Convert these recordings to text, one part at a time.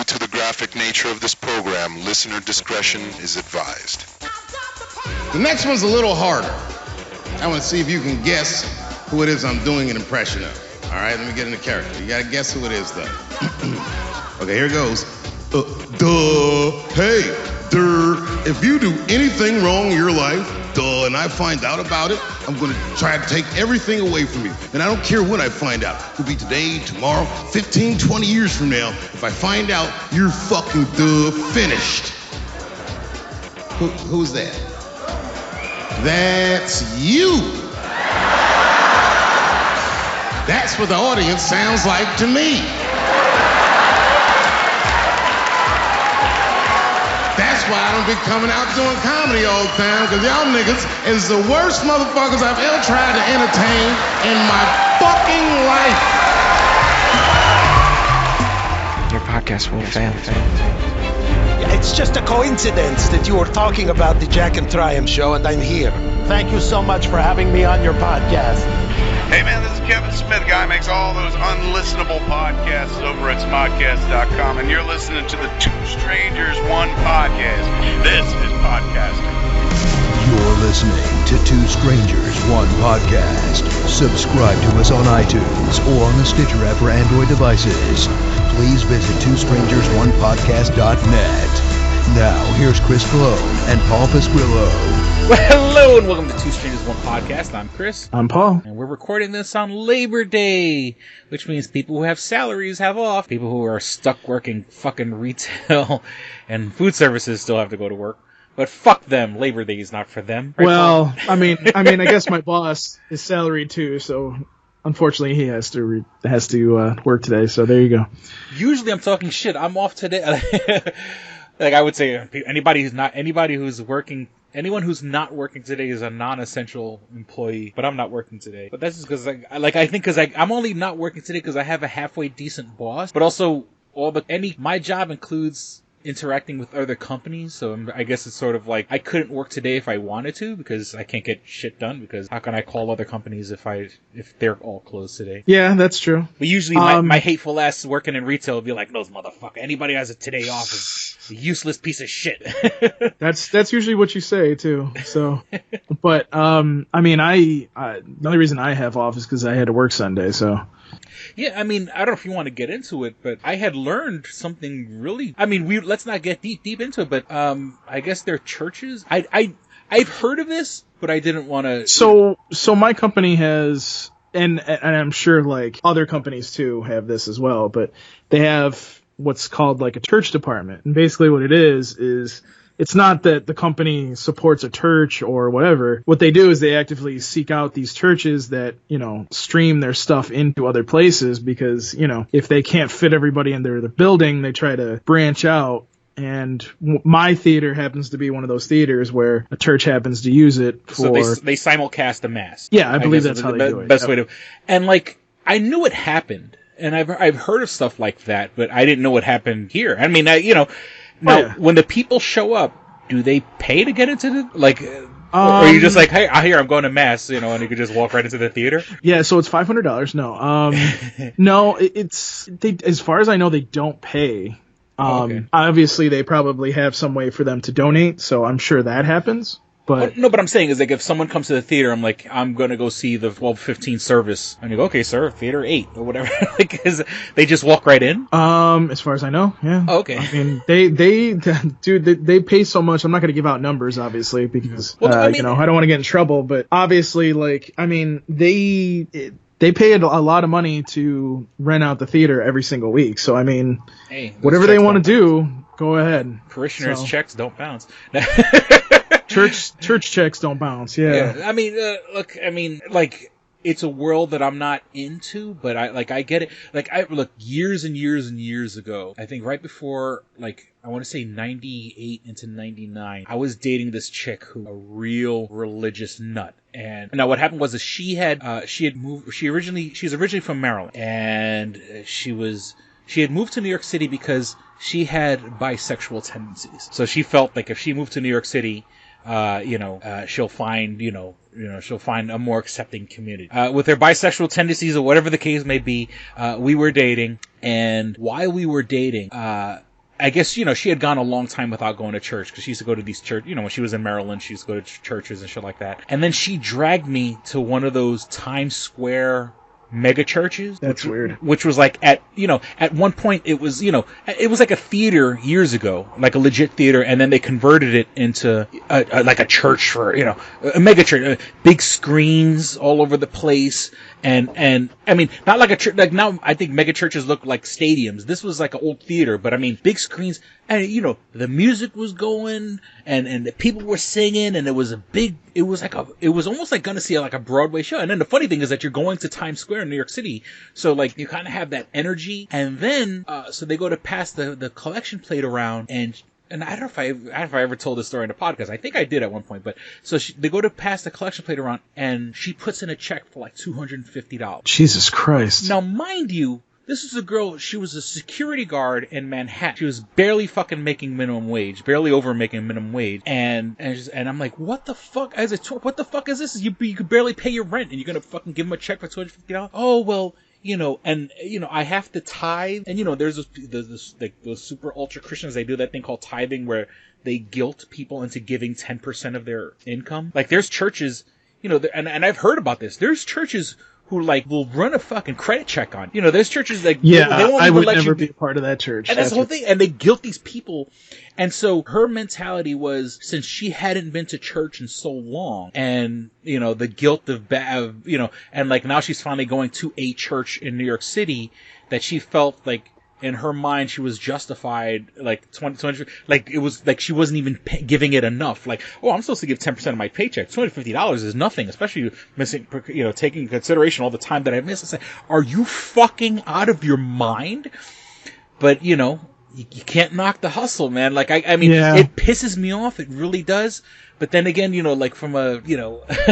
to the graphic nature of this program, listener discretion is advised. The next one's a little harder. I want to see if you can guess who it is I'm doing an impression of. All right, let me get into character. You got to guess who it is, though. Okay, here goes. If you do anything wrong in your life, and I find out about it, I'm going to try to take everything away from you. And I don't care when I find out. It could be today, tomorrow, 15, 20 years from now. If I find out, you're fucking finished. Who's that? That's you. That's what the audience sounds like to me. That's why I don't be coming out doing comedy all the time, because y'all niggas is the worst motherfuckers I've ever tried to entertain in my fucking life. Your podcast will fail. It's just a coincidence that you were talking about the Jack and Triumph show and I'm here. Thank you so much for having me on your podcast. Hey man, this is Kevin Smith, guy who makes all those unlistenable podcasts over at smodcast.com, and you're listening to the Two Strangers, One Podcast. This is podcasting. You're listening to Two Strangers, One Podcast. Subscribe to us on iTunes or on the Stitcher app for Android devices. Please visit twostrangersonepodcast.net. Now, here's Chris Cologne and Paul Pasquillo. Well, hello and welcome to Two Strangers, One Podcast. I'm Chris. I'm Paul. And we're recording this on Labor Day, which means people who have salaries have off. People who are stuck working fucking retail and food services still have to go to work. But fuck them. Labor Day is not for them. Right, well, Paul? I mean, I guess my boss is salaried too, so unfortunately he has to work today. So there you go. Usually I'm talking shit. I'm off today. Like I would say, anyone who's not working today is a non-essential employee. But I'm not working today. But that's just because I'm only not working today because I have a halfway decent boss. But also my job includes interacting with other companies, so I guess it's sort of like I couldn't work today if I wanted to because I can't get shit done, because how can I call other companies if they're all closed today? Yeah, that's true. But usually my hateful ass working in retail would be like, no, motherfucker, anybody who has a today off is a useless piece of shit. That's usually what you say too. So, but I mean, the only reason I have off is because I had to work Sunday, so. Yeah, I mean, I don't know if you want to get into it, but I had learned something really. I mean, let's not get deep into it, but I guess they're churches. I've heard of this, but I didn't want to. So my company has, and I'm sure like other companies too have this as well, but they have what's called like a church department, and basically what it is it's not that the company supports a church or whatever. What they do is they actively seek out these churches that, stream their stuff into other places because, if they can't fit everybody in their building, they try to branch out. And my theater happens to be one of those theaters where a church happens to use it for... So they simulcast a mass. Yeah, I believe that's how they do it. Best way to... And like, I knew it happened. And I've heard of stuff like that, but I didn't know what happened here. I mean, now, when the people show up, do they pay to get into the, or are you just like, hey, I'm going to mass, and you could just walk right into the theater? Yeah, so it's $500. No, no, as far as I know, they don't pay. Okay. Obviously, they probably have some way for them to donate, so I'm sure that happens. But no, but I'm saying is like if someone comes to the theater, I'm like, I'm gonna go see the 12:15 service, and you go, okay, sir, theater 8 or whatever. Like, they just walk right in? As far as I know, yeah. Oh, okay. I mean, they pay so much. I'm not gonna give out numbers, obviously, because I don't want to get in trouble. But obviously, they pay a lot of money to rent out the theater every single week. So I mean, whatever they want to do, go ahead. Parishioners' checks don't bounce. Church checks don't bounce. Yeah. I mean, it's a world that I'm not into, but I get it. Years and years and years ago, I think right before, I want to say 98 into 99, I was dating this chick who a real religious nut. And now what happened was that she's originally from Maryland, and she had moved to New York City because she had bisexual tendencies. So she felt like if she moved to New York City, she'll find a more accepting community. With her bisexual tendencies or whatever the case may be, we were dating, and while we were dating, I guess, she had gone a long time without going to church because she used to go to these church, when she was in Maryland, she used to go to churches and shit like that. And then she dragged me to one of those Times Square mega churches. That's weird. Which was like at one point it was, it was like a theater years ago, like a legit theater. And then they converted it into like a church for, a mega church, big screens all over the place. And I mean, not like a church, like now I think mega churches look like stadiums. This was like an old theater, but I mean, big screens, and the music was going, and the people were singing, and it was almost like going to see like a Broadway show. And then the funny thing is that you're going to Times Square in New York City, so like you kind of have that energy. And then, so they go to pass the collection plate around, and I don't know if I ever told this story in the podcast. I think I did at one point. But so they go to pass the collection plate around, and she puts in a check for like $250. Jesus Christ! Now, mind you, this is a girl. She was a security guard in Manhattan. She was barely fucking making minimum wage, barely over making minimum wage. And I'm like, what the fuck? What the fuck is this? You could barely pay your rent, and you're gonna fucking give them a check for $250? Oh well. I have to tithe, and there's those super ultra Christians. They do that thing called tithing, where they guilt people into giving 10% of their income. Like there's churches, and I've heard about this. There's churches who like will run a fucking credit check on. There's churches like they won't I even would let never you be a part of that church. And that's the whole thing. And they guilt these people. And so her mentality was, since she hadn't been to church in so long, and the guilt of and like now she's finally going to a church in New York City, that she felt like in her mind she was justified, like 20, like it was like she wasn't even giving it enough. Like, oh, I'm supposed to give 10% of my paycheck. $250 is nothing, especially missing, taking into consideration all the time that I missed. I say, are you fucking out of your mind? But you can't knock the hustle, man. Like I mean, It pisses me off. It really does. But then again, like from a,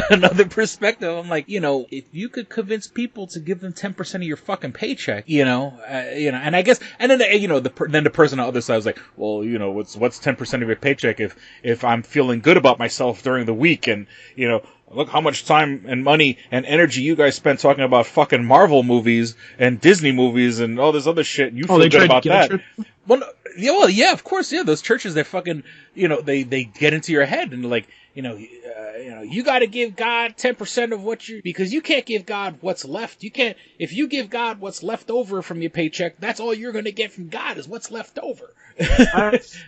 another perspective, I'm like, if you could convince people to give them 10% of your fucking paycheck, and I guess, and then, then the person on the other side was like, well, what's 10% of your paycheck if I'm feeling good about myself during the week, and, look how much time and money and energy you guys spent talking about fucking Marvel movies and Disney movies and all this other shit. You feel good about that. Well, yeah, of course, yeah. Those churches, they're fucking, they get into your head and like, you got to give God 10% of what because you can't give God what's left. You can't, if you give God what's left over from your paycheck, that's all you're going to get from God is what's left over.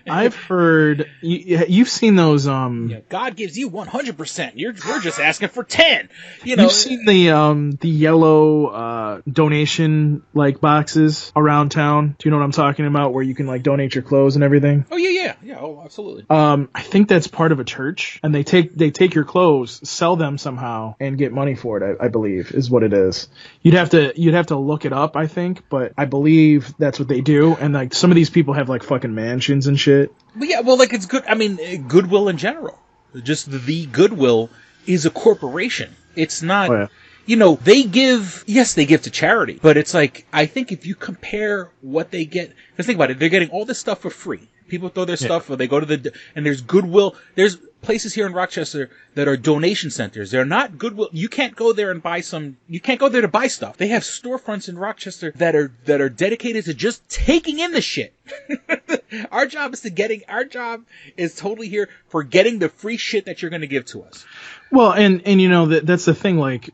I've heard, you've seen those, God gives you 100%. We're just asking for 10. You've seen the yellow, donation like boxes around town. Do you know what I'm talking about? Where you can like donate your clothes and everything. Oh yeah. Oh, absolutely. I think that's part of a church, and they take your clothes, sell them somehow, and get money for it. I believe is what it is. You'd have to look it up, I think, but I believe that's what they do. And like some of these people have like fucking mansions and shit. But yeah, well, like it's good. I mean, Goodwill in general, just the Goodwill is a corporation. It's not. Oh, yeah. They give to charity, but it's like, I think if you compare what they get, because think about it, they're getting all this stuff for free. People throw their stuff, or they go to and there's Goodwill. There's places here in Rochester that are donation centers. They're not Goodwill. You can't go there and you can't go there to buy stuff. They have storefronts in Rochester that are dedicated to just taking in the shit. Our job is totally here for getting the free shit that you're going to give to us. Well, and that's the thing, like,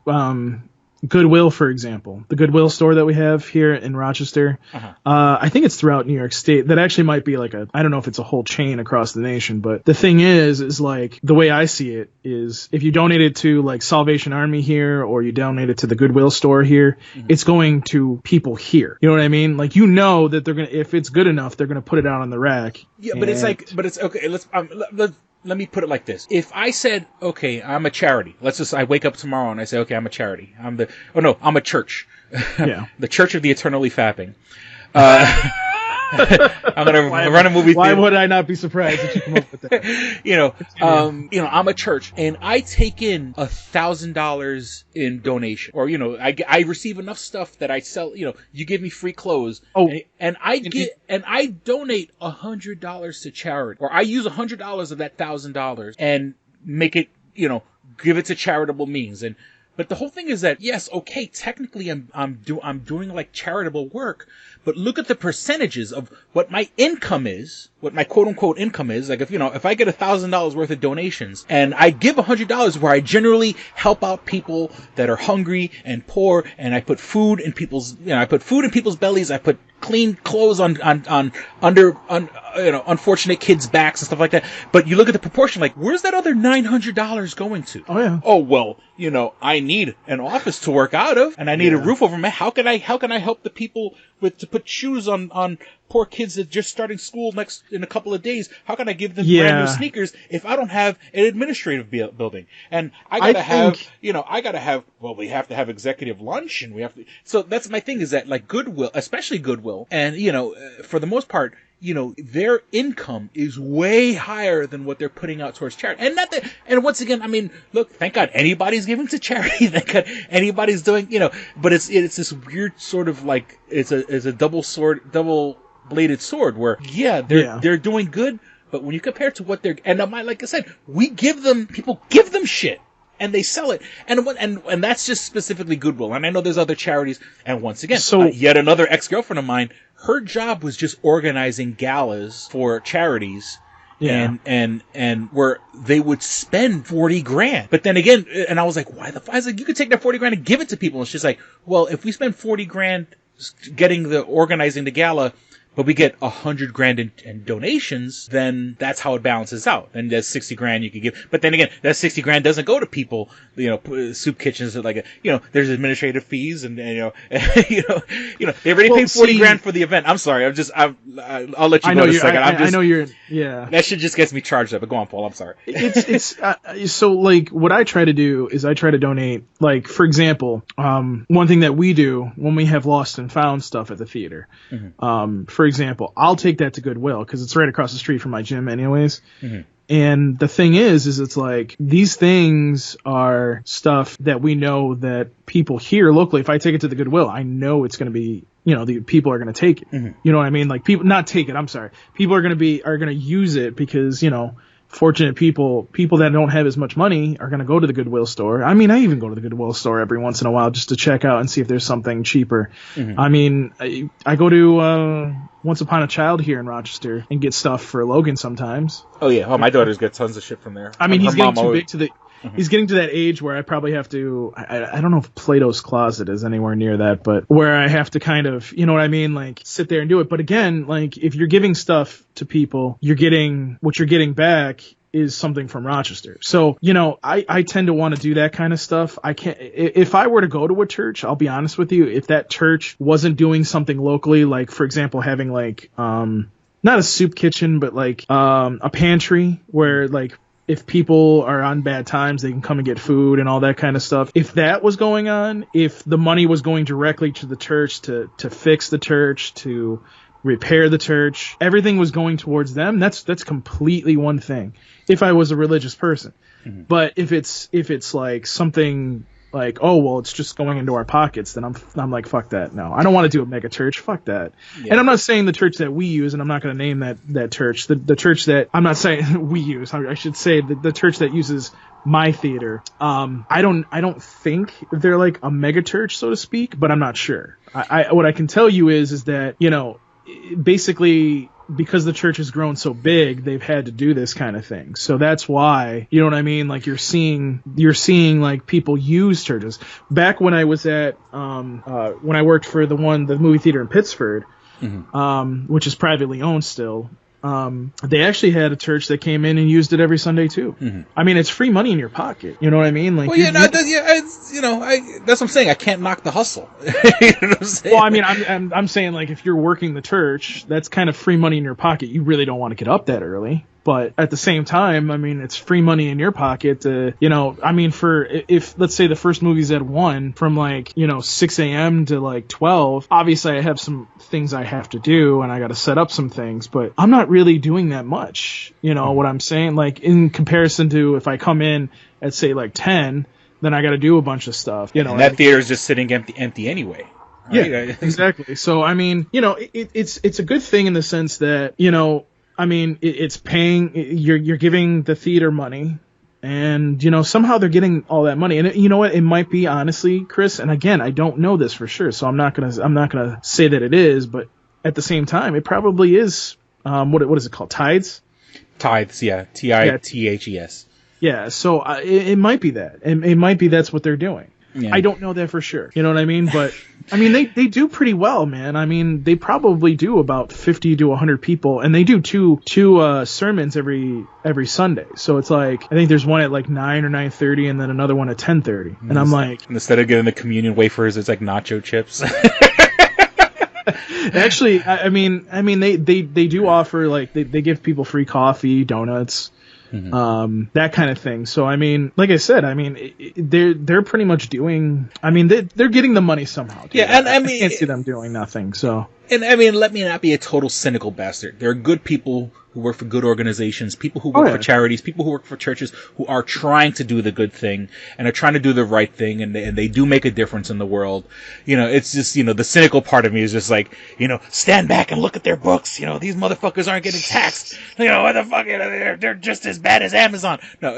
Goodwill, for example, the Goodwill store that we have here in Rochester, I think it's throughout New York State. That actually might be like I don't know if it's a whole chain across the nation, but the thing is like, the way I see it is, if you donate it to like Salvation Army here, or you donate it to the Goodwill store here, it's going to people here. You know what I mean? Like, that they're if it's good enough, they're gonna put it out on the rack. Yeah, but it's okay. Let me put it like this. If I said, okay, I'm a charity. I wake up tomorrow and I say, okay, I'm a charity. I'm a church. Yeah. The Church of the Eternally Fapping. I'm going to run a movie theater. Why would I not be surprised if you come up with that? I'm a church, and I take in $1,000 in donation, or I receive enough stuff that I sell. You give me free clothes, and I donate $100 to charity, or I use $100 of that $1,000 and make it, give it to charitable means. And But the whole thing is that, yes, okay, technically I'm doing like charitable work, but look at the percentages of what my income is, what my quote unquote income is. Like if I get $1,000 worth of donations and I give $100 where I generally help out people that are hungry and poor, and I put food in people's, bellies, I put clean clothes on unfortunate kids' backs and stuff like that. But you look at the proportion, like, where's that other $900 going to? Oh yeah. Oh well, I need an office to work out of, and I need a roof over my. How can I help the people to put shoes on poor kids that just starting school in a couple of days? How can I give them brand new sneakers if I don't have an administrative building? And we have to have executive lunch, and we have to. So that's my thing, is that like Goodwill, especially Goodwill, and for the most part, their income is way higher than what they're putting out towards charity. And once again, I mean, look, thank God anybody's giving to charity. Thank God anybody's doing, but it's this weird sort of like, it's a double-bladed sword where, they're doing good, but when you compare it to what they're, and like I said, people give them shit. And they sell it, and that's just specifically Goodwill. And I know there's other charities. And once again, yet another ex-girlfriend of mine, her job was just organizing galas for charities, and where they would spend $40,000. But then again, and I was like, why the fuck? I was like, you could take that $40,000 and give it to people. And she's like, well, if we spend $40,000 organizing the gala, but we get $100,000 in donations, then that's how it balances out. And there's $60,000 you could give. But then again, that $60,000 doesn't go to people, soup kitchens, there's administrative fees, and they already paid $40,000 for the event. I'm sorry, I'll let you go in a second. I know you're, yeah. That shit just gets me charged up. But go on, Paul, I'm sorry. So like what I try to do is I try to donate, like, for example, one thing that we do when we have lost and found stuff at the theater, for example, I'll take that to Goodwill because it's right across the street from my gym anyways. Mm-hmm. And the thing is it's like these things are stuff that we know that people here locally, if I take it to the Goodwill, I know it's going to be, the people are going to take it. Mm-hmm. You know what I mean? Like people, not take it, I'm sorry. People are going to use it because, fortunate people that don't have as much money are going to go to the Goodwill store. I mean, I even go to the Goodwill store every once in a while just to check out and see if there's something cheaper. Mm-hmm. I mean, I go to Once Upon a Child here in Rochester and get stuff for Logan sometimes. Oh yeah, my daughters get tons of shit from there. I mean, he's getting too big to the. Mm-hmm. He's getting to that age where I probably have to, I don't know if Plato's Closet is anywhere near that, but where I have to kind of, you know what I mean? Like sit there and do it. But again, like if you're giving stuff to people, what you're getting back is something from Rochester. So, I tend to want to do that kind of stuff. If I were to go to a church, I'll be honest with you, if that church wasn't doing something locally, like for example, having like, not a soup kitchen, but like, a pantry where like, if people are on bad times, they can come and get food and all that kind of stuff. If that was going on, if the money was going directly to the church to fix the church, to repair the church, everything was going towards them, that's completely one thing. If I was a religious person. Mm-hmm. But if it's like something like, oh, well, it's just going into our pockets, then I'm like, fuck that. No, I don't want to do a mega church. Fuck that. Yeah. And I'm not saying the church that we use, and I'm not going to name that church. The church that I'm not saying we use, I should say the church that uses my theater. I don't think they're like a mega church, so to speak, but I'm not sure. What I can tell you is that, basically because the church has grown so big, they've had to do this kind of thing. So that's why, you know what I mean? Like you're seeing like people use churches. Back when I was at, when I worked for the movie theater in Pittsford, mm-hmm. Which is privately owned still, they actually had a church that came in and used it every Sunday too. Mm-hmm. I mean, it's free money in your pocket. You know what I mean? Like, that's what I'm saying. I can't knock the hustle. You know what I'm saying? Well, I mean, I'm saying like if you're working the church, that's kind of free money in your pocket. You really don't want to get up that early. But at the same time, I mean, it's free money in your pocket to, I mean, if let's say the first movie's at 1 from like, 6 a.m. to like 12, obviously I have some things I have to do and I got to set up some things, but I'm not really doing that much. You know what I'm saying? Like in comparison to if I come in at say like 10, then I got to do a bunch of stuff, And that theater is just sitting empty anyway. Right? Yeah, exactly. So, I mean, it's a good thing in the sense that, I mean, it's paying. You're giving the theater money, And, somehow they're getting all that money. And you know what? It might be, honestly, Chris, and again, I don't know this for sure, so I'm not gonna say that it is, but at the same time, it probably is, what is it called? Tithes? Tithes, yeah. Tithes. Yeah, so it might be that. It might be that's what they're doing. Yeah. I don't know that for sure. You know what I mean? But, they do pretty well, man. They probably do about 50 to 100 people, and they do two sermons every Sunday. So it's like, I think there's one at like 9 or 9:30 and then another one at 10:30. And I'm like... Instead of getting the communion wafers, it's like nacho chips. Actually, they do offer, like, they give people free coffee, donuts... Mm-hmm. That kind of thing. So, like I said, they're pretty much doing, they're getting the money somehow. Dude. Yeah, and I can't see them doing nothing, so. And let me not be a total cynical bastard. There are good people who work for good organizations, people who work for charities, people who work for churches who are trying to do the good thing and are trying to do the right thing, and they do make a difference in the world. It's just, the cynical part of me is just like, stand back and look at their books. These motherfuckers aren't getting taxed. What the fuck? They're just as bad as Amazon. No,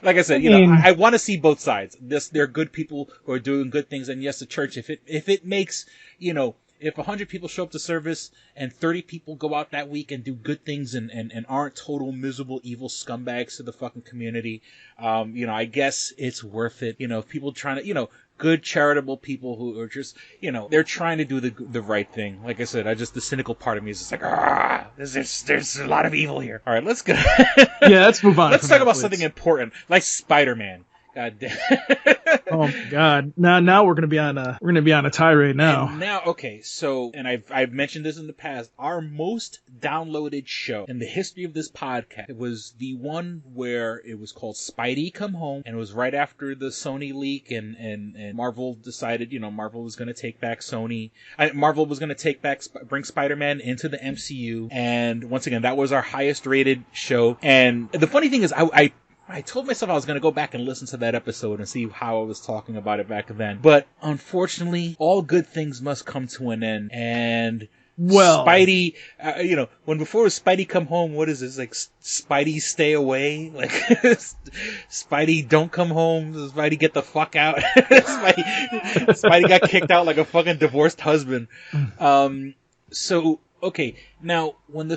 like I said, I want to see both sides. They're good people who are doing good things, and yes, the church, if it makes, if 100 people show up to service and 30 people go out that week and do good things and aren't total miserable, evil scumbags to the fucking community, I guess it's worth it. If people trying to, good charitable people who are just, they're trying to do the right thing. Like I said, the cynical part of me is just like, there's a lot of evil here. All right, let's go. Yeah, let's move on. Let's talk about something important, like Spider-Man. God damn. Oh my God! Now we're gonna be on a tirade now. And now, okay. So, and I've mentioned this in the past. Our most downloaded show in the history of this podcast was the one where it was called Spidey Come Home, and it was right after the Sony leak, and Marvel decided, Marvel was gonna take back Sony. Marvel was gonna bring Spider-Man into the MCU, and once again, that was our highest rated show. And the funny thing is, I told myself I was going to go back and listen to that episode and see how I was talking about it back then. But unfortunately, all good things must come to an end. And Spidey, when before it was Spidey Come Home, what is this? Like Spidey Stay Away? Like Spidey Don't Come Home? Spidey Get the Fuck Out? Spidey got kicked out like a fucking divorced husband. Okay, now when the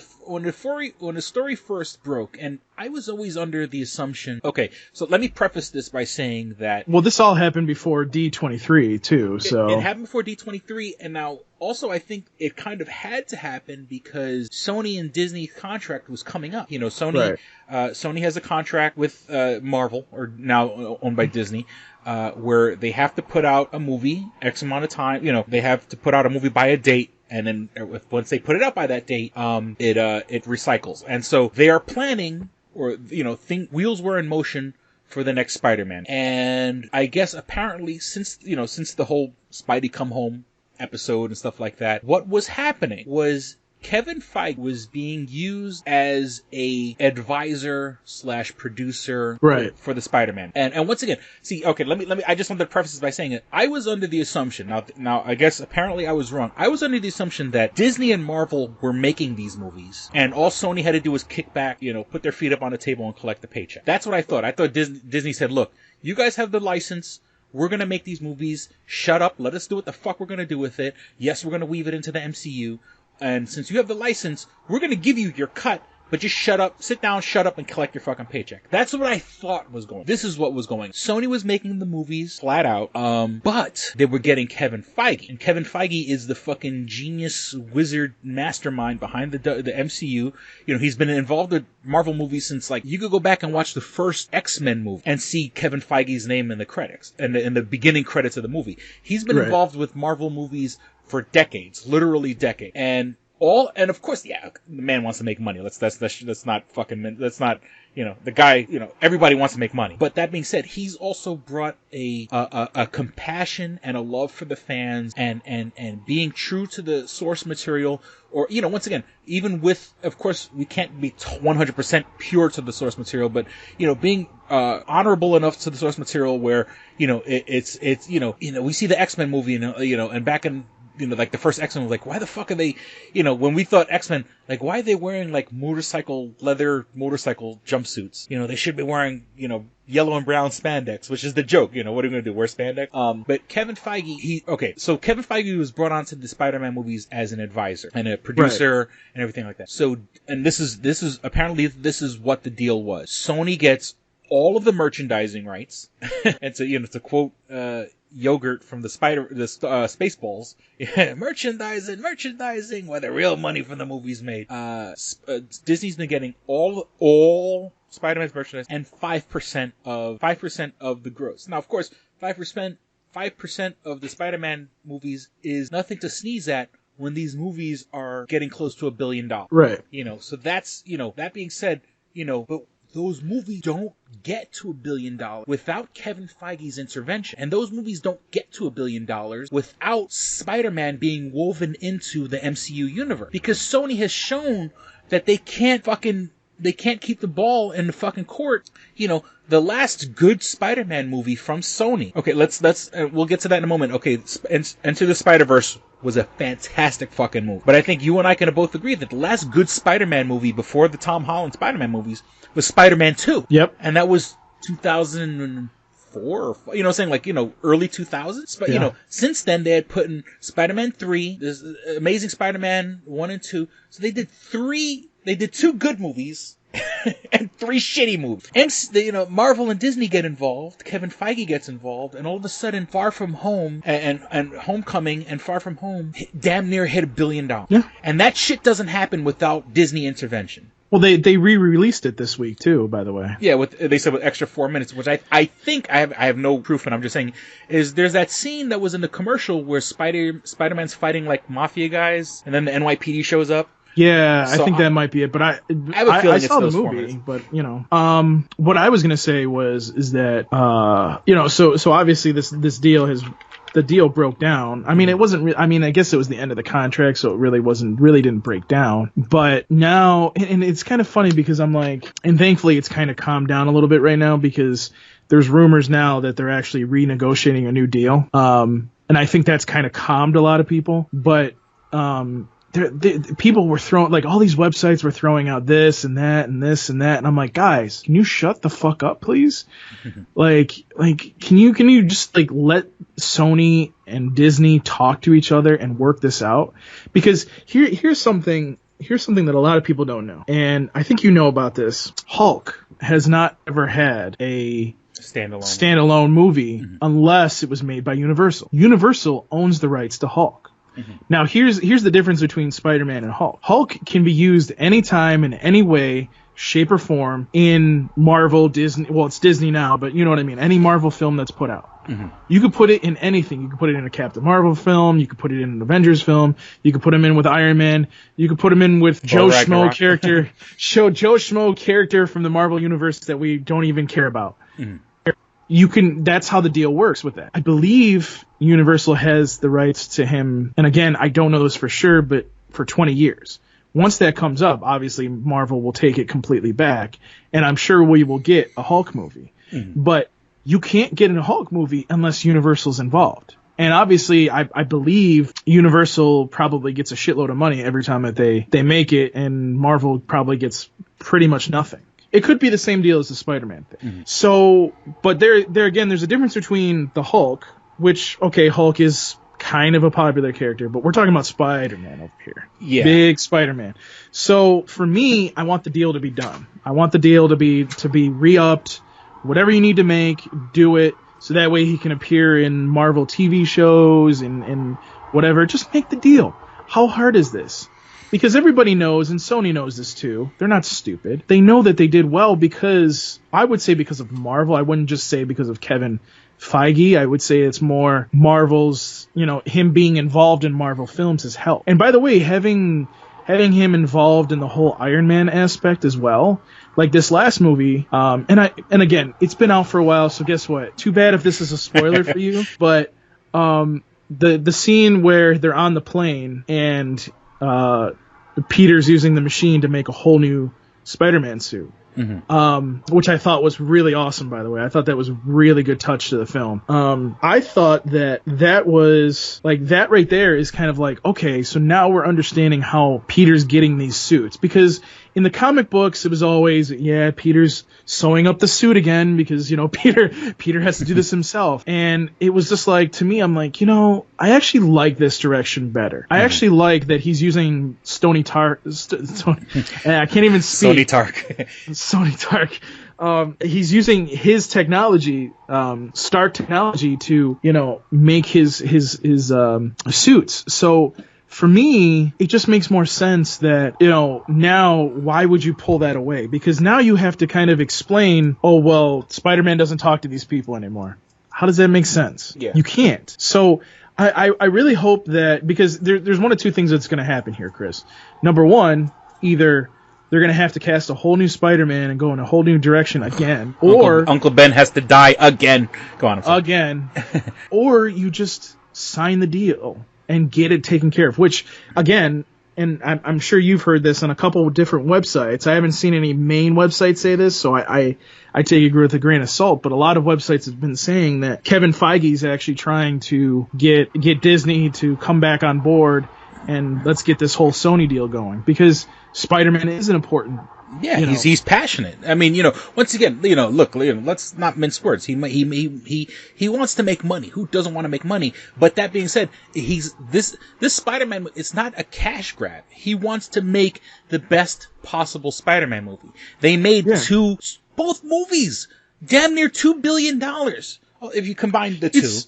story first broke, and I was always under the assumption. Okay, so let me preface this by saying that. Well, this all happened before D23 too, so it happened before D23, and now also I think it kind of had to happen because Sony and Disney's contract was coming up. Sony has a contract with Marvel, or now owned by Disney. Where they have to put out a movie X amount of time. They have to put out a movie by a date. And then once they put it out by that date, it recycles. And so they are planning, or, wheels were in motion for the next Spider-Man. And I guess apparently since the whole Spidey Come Home episode and stuff like that, what was happening was Kevin Feige was being used as a advisor / producer for the Spider-Man. And once again, let me, I just wanted to preface this by saying it. I was under the assumption, now I guess apparently I was wrong. I was under the assumption that Disney and Marvel were making these movies, and all Sony had to do was kick back, put their feet up on the table and collect the paycheck. That's what I thought. I thought Disney said, look, you guys have the license. We're going to make these movies. Shut up. Let us do what the fuck we're going to do with it. Yes, we're going to weave it into the MCU. And since you have the license, we're going to give you your cut, but just shut up, sit down, shut up, and collect your fucking paycheck. That's what I thought was going. This is what was going. Sony was making the movies flat out, but they were getting Kevin Feige. And Kevin Feige is the fucking genius, wizard, mastermind behind the MCU. He's been involved with Marvel movies since, you could go back and watch the first X-Men movie and see Kevin Feige's name in the credits, in the beginning credits of the movie. He's been involved with Marvel movies for decades, literally decades. And of course, the man wants to make money. That's not the guy, everybody wants to make money. But that being said, he's also brought a compassion and a love for the fans and being true to the source material. Or, once again, even with, of course, we can't be 100% pure to the source material, but, being honorable enough to the source material where, we see the X-Men movie, and back in like the first X-Men was like, why the fuck are they, when we thought X-Men, like, why are they wearing like leather motorcycle jumpsuits? They should be wearing, yellow and brown spandex, which is the joke. What are we going to do? Wear spandex? But Kevin Feige, so Kevin Feige was brought onto the Spider-Man movies as an advisor and a producer and everything like that. So, and this is apparently this is what the deal was. Sony gets all of the merchandising rights. And so, to quote, Yogurt from the Spaceballs, merchandising, where the real money from the movies made. Disney's been getting all Spider-Man's merchandise and 5% of the gross. Now, of course, 5% of the Spider-Man movies is nothing to sneeze at when these movies are getting close to $1 billion. Right. So that's, that being said, but those movies don't get to $1 billion without Kevin Feige's intervention. And those movies don't get to $1 billion without Spider-Man being woven into the MCU universe. Because Sony has shown that they can't keep the ball in the fucking court. The last good Spider-Man movie from Sony. Okay, we'll get to that in a moment. Okay, Enter the Spider-Verse was a fantastic fucking movie. But I think you and I can both agree that the last good Spider-Man movie before the Tom Holland Spider-Man movies was Spider-Man 2. Yep. And that was 2004 or saying early 2000s. But since then they had put in Spider-Man 3, there's Amazing Spider-Man 1 and 2. So they did 2 good movies and 3 shitty movies. And Marvel and Disney get involved. Kevin Feige gets involved, and all of a sudden, Far From Home and Homecoming and Far From Home damn near hit $1 billion. Yeah. And that shit doesn't happen without Disney intervention. Well, they re-released it this week too, by the way. Yeah, they said with extra 4 minutes, which I think I have no proof, and I'm just saying is there's that scene that was in the commercial where Spider-Man's fighting like mafia guys, and then the NYPD shows up. Yeah, So I think that might be it. But I saw the movie. But what I was gonna say is that so obviously this deal the deal broke down. I mean, it wasn't. I guess it was the end of the contract, so it really didn't break down. But now, and it's kind of funny because I'm like, and thankfully it's kind of calmed down a little bit right now because there's rumors now that they're actually renegotiating a new deal. And I think that's kind of calmed a lot of people. But people were throwing, like, all these websites were throwing out this and that and this and that, and I'm like, guys, can you shut the fuck up, please? like, can you just let Sony and Disney talk to each other and work this out? Because here's something that a lot of people don't know, and I think you know about this. Hulk has not ever had a standalone movie unless it was made by Universal. Universal owns the rights to Hulk. Now, here's the difference between Spider-Man and Hulk. Hulk can be used anytime, in any way, shape, or form in Marvel, Disney. Well, it's Disney now, but you know what I mean. Any Marvel film that's put out. You could put it in anything. You could put it in a Captain Marvel film. You could put it in an Avengers film. You could put him in with Iron Man. You could put him in with Joe Schmo character from the Marvel universe that we don't even care about. That's how the deal works with that. I believe Universal has the rights to him, and again, I don't know this for sure, but for 20 years. Once that comes up, obviously Marvel will take it completely back, and I'm sure we will get a Hulk movie. But you can't get a Hulk movie unless Universal's involved. And obviously, I believe Universal probably gets a shitload of money every time that they make it, and Marvel probably gets pretty much nothing. It could be the same deal as the Spider-Man thing. So, but there again, there's a difference between the Hulk, which, okay, Hulk is kind of a popular character, but we're talking about Spider-Man over here. Yeah. Big Spider-Man. So, for me, I want the deal to be done. I want the deal to be re-upped. Whatever you need to make, do it. So that way he can appear in Marvel TV shows and whatever. Just make the deal. How hard is this? Because everybody knows, and Sony knows this too, they're not stupid. They know that they did well because, I would say because of Marvel. I wouldn't just say because of Kevin Feige. I would say it's more Marvel's, him being involved in Marvel films has helped. And by the way, having him involved in the whole Iron Man aspect as well, like this last movie, and again, it's been out for a while, so guess what? Too bad if this is a spoiler for you, but the scene where they're on the plane and Peter's using the machine to make a whole new Spider-Man suit. which I thought was really awesome, by the way. I thought that was a really good touch to the film. I thought that was, like, that right there is kind of like, okay, so now we're understanding how Peter's getting these suits. Because in the comic books, it was always, yeah, Peter's sewing up the suit again because, you know, Peter has to do this himself. And it was just like, to me, I'm like, you know, I actually like this direction better. I actually like that he's using I can't even speak. Sony Tark. He's using his technology, Stark technology, to, you know, make his suits. So for me, it just makes more sense that, you know, now why would you pull that away? Because now you have to kind of explain, oh, well, Spider-Man doesn't talk to these people anymore. How does that make sense? Yeah. You can't. So I really hope that, because there's one of two things that's going to happen here, Chris. Number one, either they're going to have to cast a whole new Spider-Man and go in a whole new direction again, or Uncle Ben has to die again. Go on. Again. Or you just sign the deal and get it taken care of, which, again, and I'm sure you've heard this on a couple of different websites. I haven't seen any main websites say this, so I take it with a grain of salt, but a lot of websites have been saying that Kevin Feige's actually trying to get Disney to come back on board and let's get this whole Sony deal going, because Spider-Man is an important. Yeah, he's passionate. I mean, you know, once again, you know, look, let's not mince words. He wants to make money. Who doesn't want to make money? But that being said, this Spider-Man, it's not a cash grab. He wants to make the best possible Spider-Man movie. They made both movies, damn near $2 billion. If you combine the two.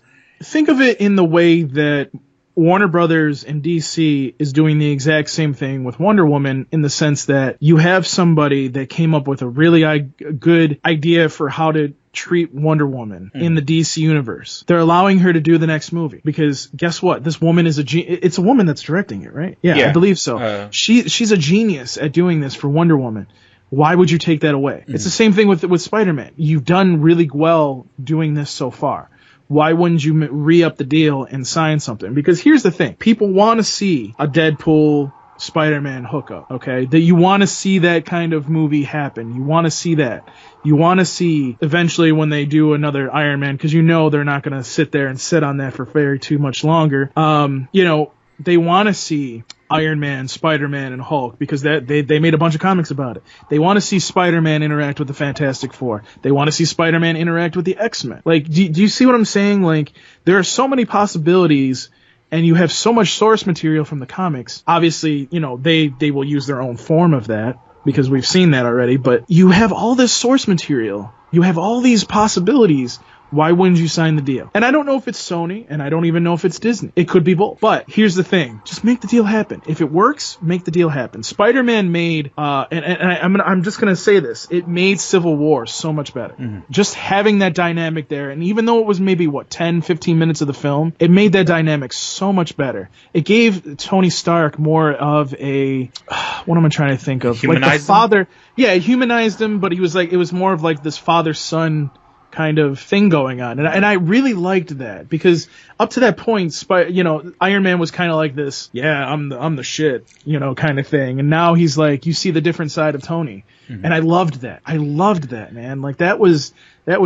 Think of it in the way that Warner Brothers and DC is doing the exact same thing with Wonder Woman, in the sense that you have somebody that came up with a really good idea for how to treat Wonder Woman in the DC universe. They're allowing her to do the next movie because guess what? This woman is it's a woman that's directing it, right? Yeah. I believe so. She's a genius at doing this for Wonder Woman. Why would you take that away? It's the same thing with Spider-Man. You've done really well doing this so far. Why wouldn't you re-up the deal and sign something? Because here's the thing. People want to see a Deadpool Spider-Man hookup, okay? That you want to see that kind of movie happen. You want to see that. You want to see eventually when they do another Iron Man, because you know they're not going to sit there and sit on that for very too much longer. You know, they want to see Iron Man, Spider-Man, and Hulk, because they made a bunch of comics about it. They want to see Spider-Man interact with the Fantastic Four. They want to see Spider-Man interact with the X-Men. Like, do you see what I'm saying? Like, there are so many possibilities, and you have so much source material from the comics. Obviously, you know, they will use their own form of that, because we've seen that already, but you have all this source material. You have all these possibilities. Why wouldn't you sign the deal? And I don't know if it's Sony, and I don't even know if it's Disney. It could be both. But here's the thing. Just make the deal happen. If it works, make the deal happen. Spider-Man made, I'm just going to say this, it made Civil War so much better. Just having that dynamic there, and even though it was maybe, 10, 15 minutes of the film, it made that dynamic so much better. It gave Tony Stark more of a, what am I trying to think of? Humanized like the father. Yeah, it humanized him, but it was more of like this father-son kind of thing going on, and I really liked that, because up to that point, Iron Man was kind of like this, I'm the shit, kind of thing, and now he's like, you see the different side of Tony, and I loved that, man. Like that was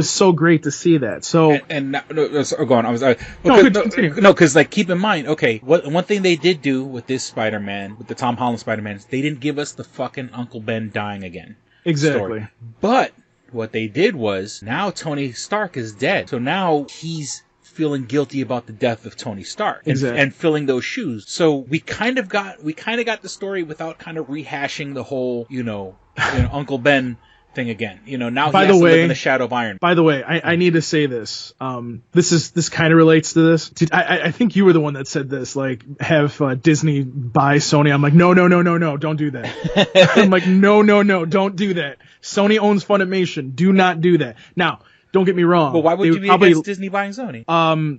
so great to see that. So go on. Because like keep in mind, okay, one thing they did do with this Spider-Man, with the Tom Holland Spider-Man, is they didn't give us the fucking Uncle Ben dying again. Exactly. Story. But what they did was, now Tony Stark is dead. So now he's feeling guilty about the death of Tony Stark and filling those shoes. So we kind of got the story without kind of rehashing the whole, Uncle Ben thing again. Now he has to live in the shadow of Iron Man. By the way, I need to say this. This kind of relates to this. I think you were the one that said this, like, have Disney buy Sony. I'm like, no, don't do that. I'm like, no, don't do that. Sony owns Funimation. Do not do that. Now, don't get me wrong. Well, why would you be against Disney buying Sony?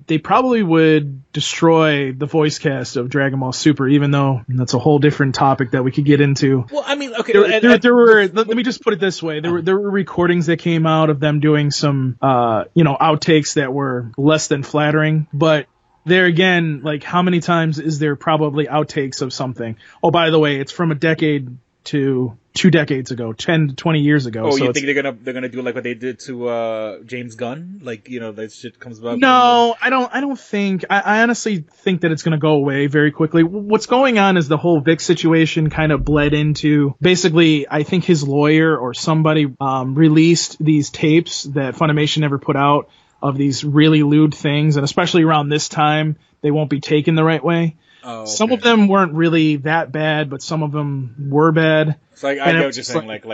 They probably would destroy the voice cast of Dragon Ball Super, even though that's a whole different topic that we could get into. Well, I mean, okay. Let me just put it this way. There were recordings that came out of them doing some, outtakes that were less than flattering, but there again, like, how many times is there probably outtakes of something? Oh, by the way, it's from a decade to 2 decades ago, 10 to 20 years ago. Oh, so you think they're gonna do like what they did to James Gunn? Like, that shit comes up. No, I don't think. I honestly think that it's going to go away very quickly. What's going on is the whole Vic situation kind of bled into, basically, I think his lawyer or somebody released these tapes that Funimation never put out of these really lewd things, and especially around this time, they won't be taken the right way. Oh, okay. Some of them weren't really that bad, but some of them were bad. So I get what you're saying. Not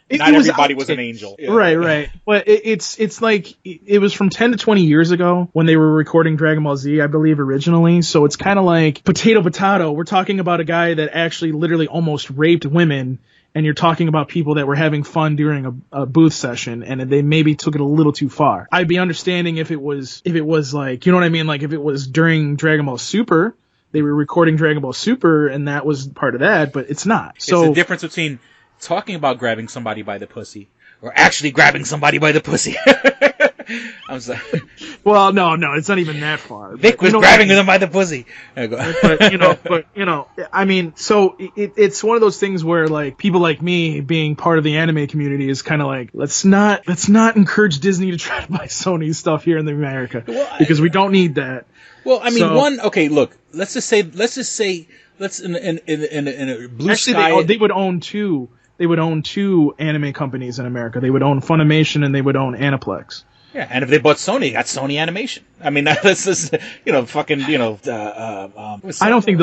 It was everybody was an angel. Yeah. Right. But it's like, it was from 10 to 20 years ago when they were recording Dragon Ball Z, I believe, originally. So it's kind of like potato. We're talking about a guy that actually literally almost raped women, and you're talking about people that were having fun during a booth session, and they maybe took it a little too far. I'd be understanding if it was like, you know what I mean? Like if it was during Dragon Ball Super, they were recording Dragon Ball Super, and that was part of that, but it's not. So it's the difference between talking about grabbing somebody by the pussy or actually grabbing somebody by the pussy. I'm sorry. Well, no, it's not even that far. Vic was grabbing them by the pussy. But I mean, so it's one of those things where like people like me being part of the anime community is kind of like, let's not encourage Disney to try to buy Sony stuff here in America, because we don't need that. Well, I mean, okay, look, let's just say, in a blue sky. They would own two. They would own 2 anime companies in America. They would own Funimation and they would own Aniplex. Yeah, and if they bought Sony, that's Sony Animation. I mean, that's just, fucking, I don't think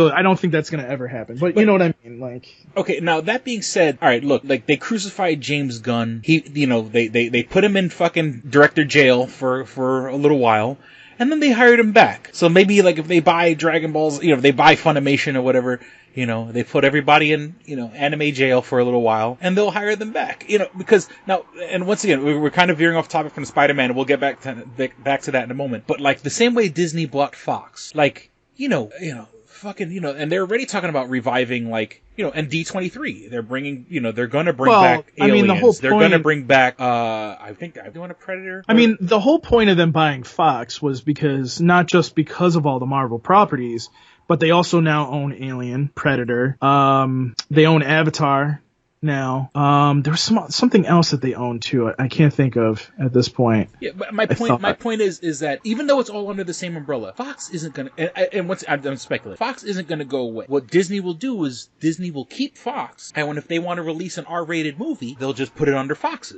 that's gonna ever happen. But you know what I mean, like. Okay, now that being said, all right, look, like they crucified James Gunn. They put him in fucking director jail for a little while, and then they hired him back. So maybe like if they buy Dragon Balls, if they buy Funimation or whatever, they put everybody in, anime jail for a little while, and they'll hire them back, because now, and once again, we're kind of veering off topic from Spider-Man, and we'll get back to that in a moment. But like the same way Disney bought Fox, like, fucking, and they're already talking about reviving, like, and D23. They're bringing, they're going to bring back Aliens. I mean, the whole they're going to bring back, I think they're doing a Predator. I mean, the whole point of them buying Fox was not just because of all the Marvel properties, but they also now own Alien, Predator. They own Avatar now. There was something else that they own too. I can't think of at this point. Yeah, but my point is that even though it's all under the same umbrella, Fox isn't gonna. I'm speculating. Fox isn't gonna go away. What Disney will do is Disney will keep Fox, and if they want to release an R-rated movie, they'll just put it under Fox.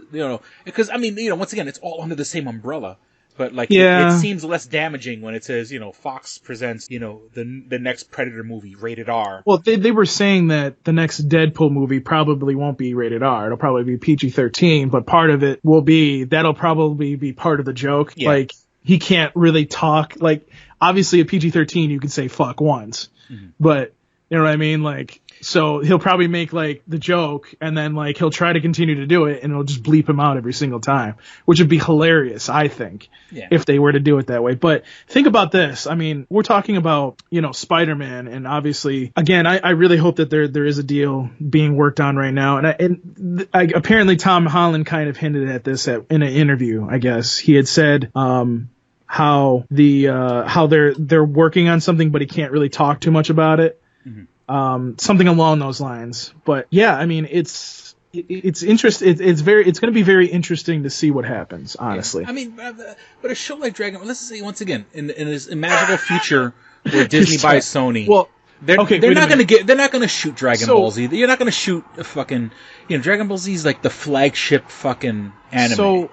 Because I mean, once again, it's all under the same umbrella. But like, it seems less damaging when it says, Fox presents, the next Predator movie rated R. Well, they were saying that the next Deadpool movie probably won't be rated R. It'll probably be PG-13, but part of it that'll probably be part of the joke. Yeah. Like, he can't really talk. Like, obviously a PG-13 you can say fuck once, but you know what I mean? Like, so he'll probably make like the joke, and then like he'll try to continue to do it, and it'll just bleep him out every single time, which would be hilarious, I think, if they were to do it that way. But think about this. I mean, we're talking about, Spider-Man, and obviously, again, I really hope that there is a deal being worked on right now. And apparently Tom Holland kind of hinted at this in an interview, I guess. He had said, how they're working on something, but he can't really talk too much about it. Something along those lines. But yeah, I mean, it's interesting. It's going to be very interesting to see what happens, honestly. Yeah. I mean, but a show like Dragon Ball, let's say once again, in this imaginable future where Disney buys Sony. Well, they're not going to shoot Dragon Ball Z. You're not going to shoot a fucking, Dragon Ball Z is like the flagship fucking anime.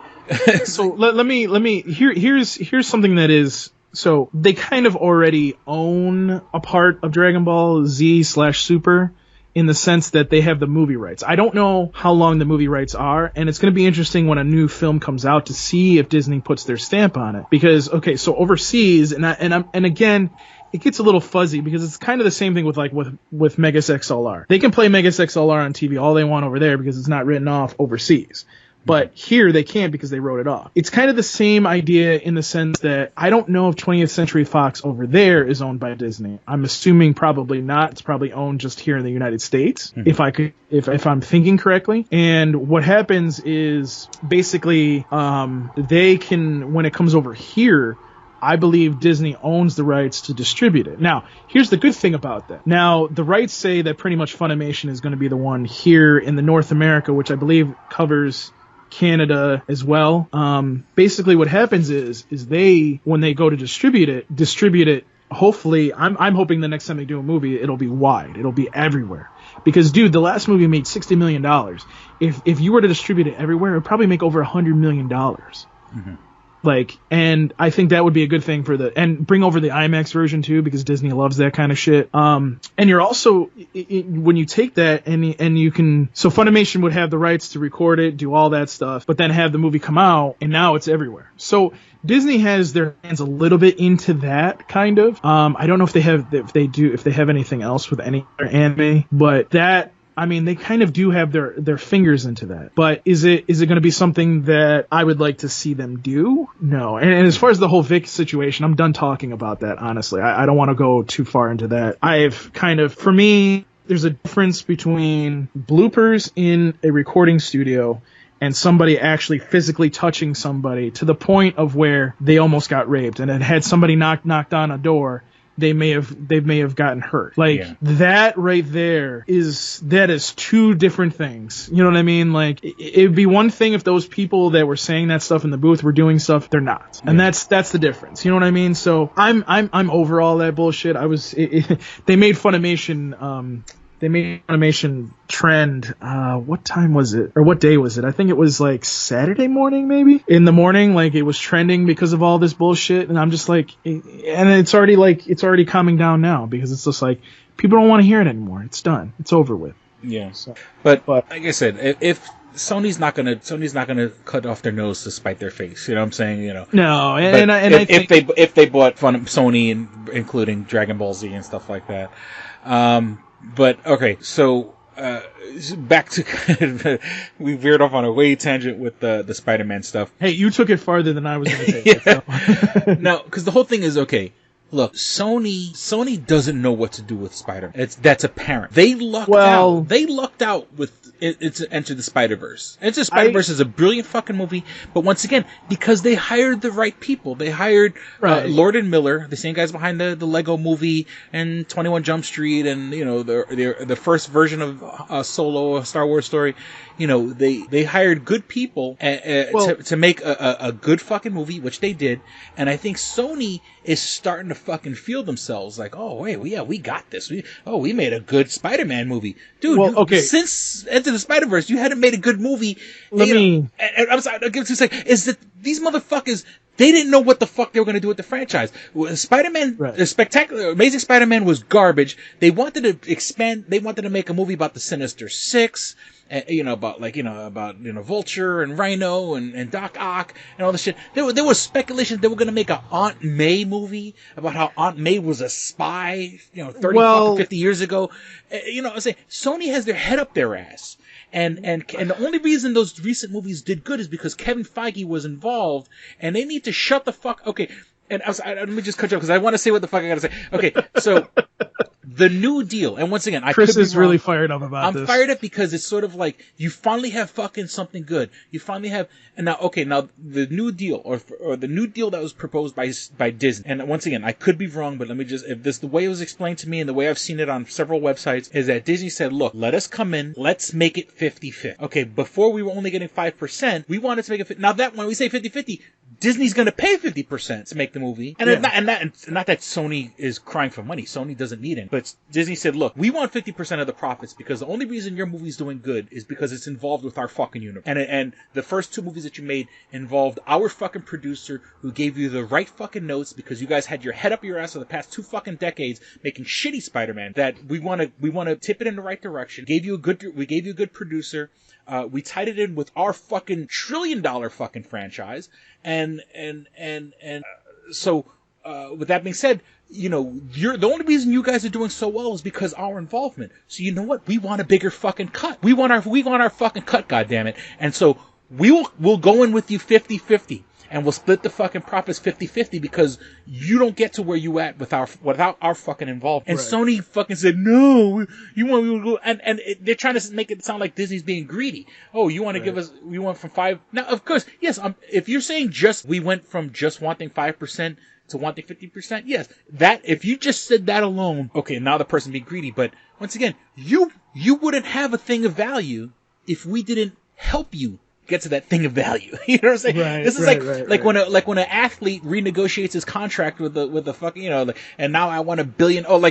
So let me here's something that is. So they kind of already own a part of Dragon Ball Z/Super in the sense that they have the movie rights. I don't know how long the movie rights are, and it's going to be interesting when a new film comes out to see if Disney puts their stamp on it. Because, okay, so overseas, and again, it gets a little fuzzy because it's kind of the same thing with Megas XLR. They can play Megas XLR on TV all they want over there because it's not written off overseas. But here they can't because they wrote it off. It's kind of the same idea in the sense that I don't know if 20th Century Fox over there is owned by Disney. I'm assuming probably not. It's probably owned just here in the United States, if I'm thinking correctly. And what happens is basically they can, when it comes over here, I believe Disney owns the rights to distribute it. Now, here's the good thing about that. Now, the rights say that pretty much Funimation is going to be the one here in the North America, which I believe covers Canada as well. Basically what happens is they, when they go to distribute it, hopefully, I'm hoping the next time they do a movie, it'll be wide. It'll be everywhere. Because, dude, the last movie made $60 million. If you were to distribute it everywhere, it would probably make over $100 million. Mm-hmm. Like, and I think that would be a good thing and bring over the IMAX version too, because Disney loves that kind of shit. And you're also, when you take that and you can, so Funimation would have the rights to record it, do all that stuff, but then have the movie come out, and now it's everywhere. So Disney has their hands a little bit into that kind of. I don't know if they have anything else with any other anime, but that, I mean, they kind of do have their fingers into that. But is it going to be something that I would like to see them do? No. And as far as the whole Vic situation, I'm done talking about that, honestly. I don't want to go too far into that. I've kind of, for me, there's a difference between bloopers in a recording studio and somebody actually physically touching somebody to the point of where they almost got raped. And had somebody knocked on a door, they may have gotten hurt. That right there is two different things. You know what I mean? Like, it'd be one thing if those people that were saying that stuff in the booth were doing stuff they're not. And that's the difference. You know what I mean? So I'm over all that bullshit. They made Funimation trend. What time was it? Or what day was it? I think it was like Saturday morning, maybe in the morning. Like, it was trending because of all this bullshit. And I'm just like, and it's already calming down now, because it's just like, people don't want to hear it anymore. It's done. It's over with. Yeah. So, but like I said, if Sony's not gonna cut off their nose to spite their face, you know what I'm saying? You know. No, if they bought Sony, including Dragon Ball Z and stuff like that. But okay, so back to we veered off on a way tangent with the Spider-Man stuff. Hey, you took it farther than I was going to take it. So. No, because the whole thing is, okay, look, Sony doesn't know what to do with Spider-Man. That's apparent. They lucked out. They lucked out with it's Enter the Spider-Verse. Enter the Spider-Verse is a brilliant fucking movie, but once again, because they hired the right people. They hired Lord and Miller, the same guys behind the Lego Movie and 21 Jump Street, and you know the first version of Solo, a Star Wars story. You know, they hired good people to make a good fucking movie, which they did. And I think Sony is starting to fucking feel themselves like, oh wait, we got this. We made a good Spider-Man movie, dude. Since Enter the Spider-Verse, you hadn't made a good movie. I'm sorry, I'll give it 2 seconds. Is that these motherfuckers? They didn't know what the fuck they were going to do with the franchise. Spider-Man, the Spectacular, Amazing Spider-Man was garbage. They wanted to expand. They wanted to make a movie about the Sinister Six. About Vulture and Rhino and Doc Ock and all this shit. There was speculation they were going to make an Aunt May movie about how Aunt May was a spy, 50 years ago. I'm saying Sony has their head up their ass. And the only reason those recent movies did good is because Kevin Feige was involved, and they need to shut the fuck. Okay, and let me just cut you off because I want to say what the fuck I gotta say. Okay, so the New Deal, and once again, Chris is really fired up about this. I'm fired up because it's sort of like you finally have fucking something good. You finally have, and now the New Deal or the New Deal that was proposed by Disney, and once again, I could be wrong, but let me just, if this the way it was explained to me and the way I've seen it on several websites is that Disney said, look, let us come in, let's make it 50-50. Okay, before we were only getting 5%, we wanted to make it. Now that when we say 50-50, Disney's going to pay 50% to make the movie, and not that Sony is crying for money. Sony doesn't need it, but Disney said, look, we want 50% of the profits because the only reason your movie's doing good is because it's involved with our fucking universe. And the first 2 movies that you made involved our fucking producer who gave you the right fucking notes because you guys had your head up your ass for the past 2 fucking decades making shitty Spider-Man that we want to tip it in the right direction. We gave you a good producer. We tied it in with our fucking $1 trillion fucking franchise. So with that being said, the only reason you guys are doing so well is because our involvement. So you know what? We want a bigger fucking cut. We want our fucking cut, goddammit. And so we'll go in with you 50-50. And we'll split the fucking profits 50-50 because you don't get to where you at without our fucking involvement. And Sony fucking said, no, you want me to go, and they're trying to make it sound like Disney's being greedy. Oh, you want to give us, we went from 5. Now, of course, yes, if you're saying we went from just wanting 5% to want the 50%? Yes. That, if you just said that alone, okay, now the person being greedy, but once again, you wouldn't have a thing of value if we didn't help you get to that thing of value. You know what I'm saying? Right, This is right. when an athlete renegotiates his contract with the fucking, and now I want $1 billion. Oh,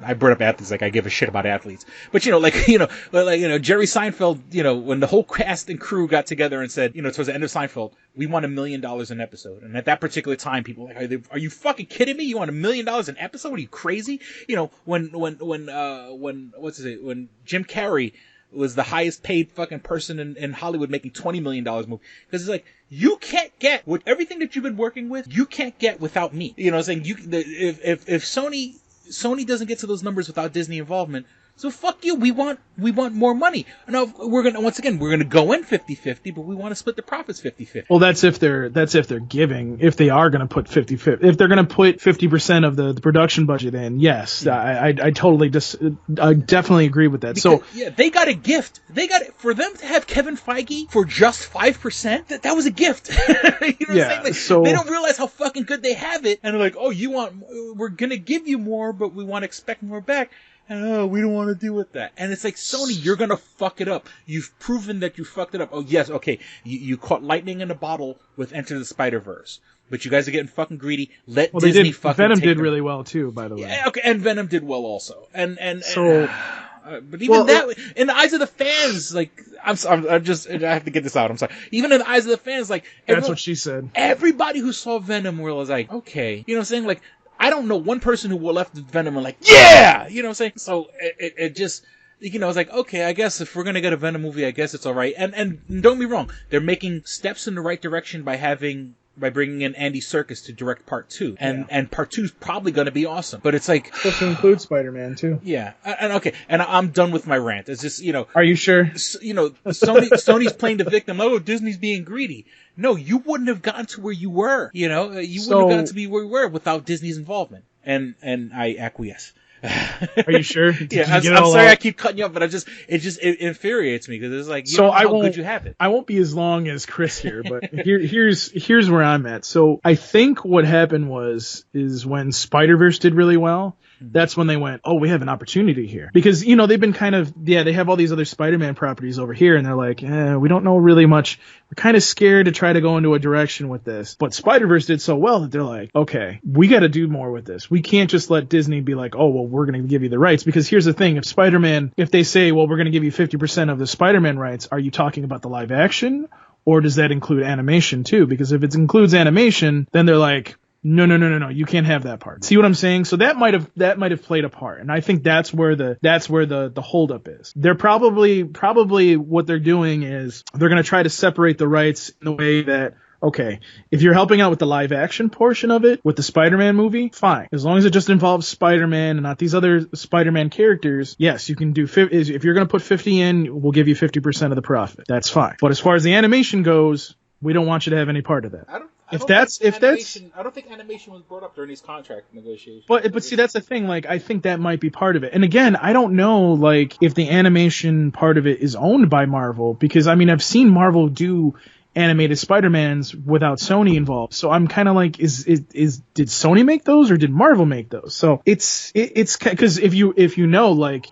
I brought up athletes, like I give a shit about athletes, but Jerry Seinfeld, when the whole cast and crew got together and said, towards the end of Seinfeld, we want $1 million an episode, and at that particular time, people were like, are you fucking kidding me? You want $1 million an episode? Are you crazy? When Jim Carrey was the highest paid fucking person in Hollywood, making $20 million movie. Because it's like, you can't get with everything that you've been working with, you can't get without me. You know what I'm saying? If Sony doesn't get to those numbers without Disney involvement, so fuck you. We want more money. Now we're gonna go in 50-50, but we want to split the profits 50-50. Well, that's if they're giving. If they are gonna put 50-50, if they're gonna put 50% of the production budget in, yes, I totally I definitely agree with that. Because, they got a gift. For them to have Kevin Feige for just 5%. That was a gift. You know what I'm saying? Like, so they don't realize how fucking good they have it, and they're like, oh, we're gonna give you more, but we want to expect more back. And we don't want to deal with that. And it's like, Sony, you're going to fuck it up. You've proven that you fucked it up. Oh, yes, okay. You caught lightning in a bottle with Enter the Spider-Verse. But you guys are getting fucking greedy. Let Disney fucking Venom take did them. really well, too, by the way. Yeah, okay, and Venom did well also. So... but even that, in the eyes of the fans, like, I have to get this out, I'm sorry. Even in the eyes of the fans, like... That's what she said. Everybody who saw Venom was like, okay. You know what I'm saying? Like, I don't know one person who left Venom and like, yeah! You know what I'm saying? So it just, it's like, okay, I guess if we're going to get a Venom movie, I guess it's all right. And don't be wrong, they're making steps in the right direction by bringing in Andy Serkis to direct part 2. And part 2 is probably going to be awesome. But it's like... Supposed to include Spider-Man, too. Yeah. And okay. And I'm done with my rant. It's just, Are you sure? Sony's playing the victim. Oh, Disney's being greedy. No, you wouldn't have gotten to where you were. You wouldn't have gotten to be where you were without Disney's involvement. And I acquiesce. Are you sure? I'm sorry I keep cutting you off, but it infuriates me because it's like, you know how good you have it. I won't be as long as Chris here, but here's where I'm at. So I think what happened is when Spider-Verse did really well, that's when they went, oh, we have an opportunity here. Because, they've been kind of, they have all these other Spider-Man properties over here, and they're like, we don't know really much. We're kind of scared to try to go into a direction with this. But Spider-Verse did so well that they're like, okay, we got to do more with this. We can't just let Disney be like, oh, well, we're going to give you the rights. Because here's the thing, if they say, well, we're going to give you 50% of the Spider-Man rights, are you talking about the live action? Or does that include animation too? Because if it includes animation, then they're like, no, you can't have that part. See what I'm saying? So that might have played a part, and I think that's where the holdup is. They're probably what they're doing is they're going to try to separate the rights in the way that, okay, if you're helping out with the live action portion of it with the Spider-Man movie, fine. As long as it just involves Spider-Man and not these other Spider-Man characters, yes, you can do. If you're going to put 50 in, we'll give you 50% of the profit. That's fine. But as far as the animation goes, we don't want you to have any part of that. I don't think animation was brought up during these contract negotiations. But see, that's the thing. Like, I think that might be part of it. And again, I don't know, like, if the animation part of it is owned by Marvel, because I mean, I've seen Marvel do animated Spider-Mans without Sony involved. So I'm kind of like, did Sony make those or did Marvel make those? So it's because if you know, like,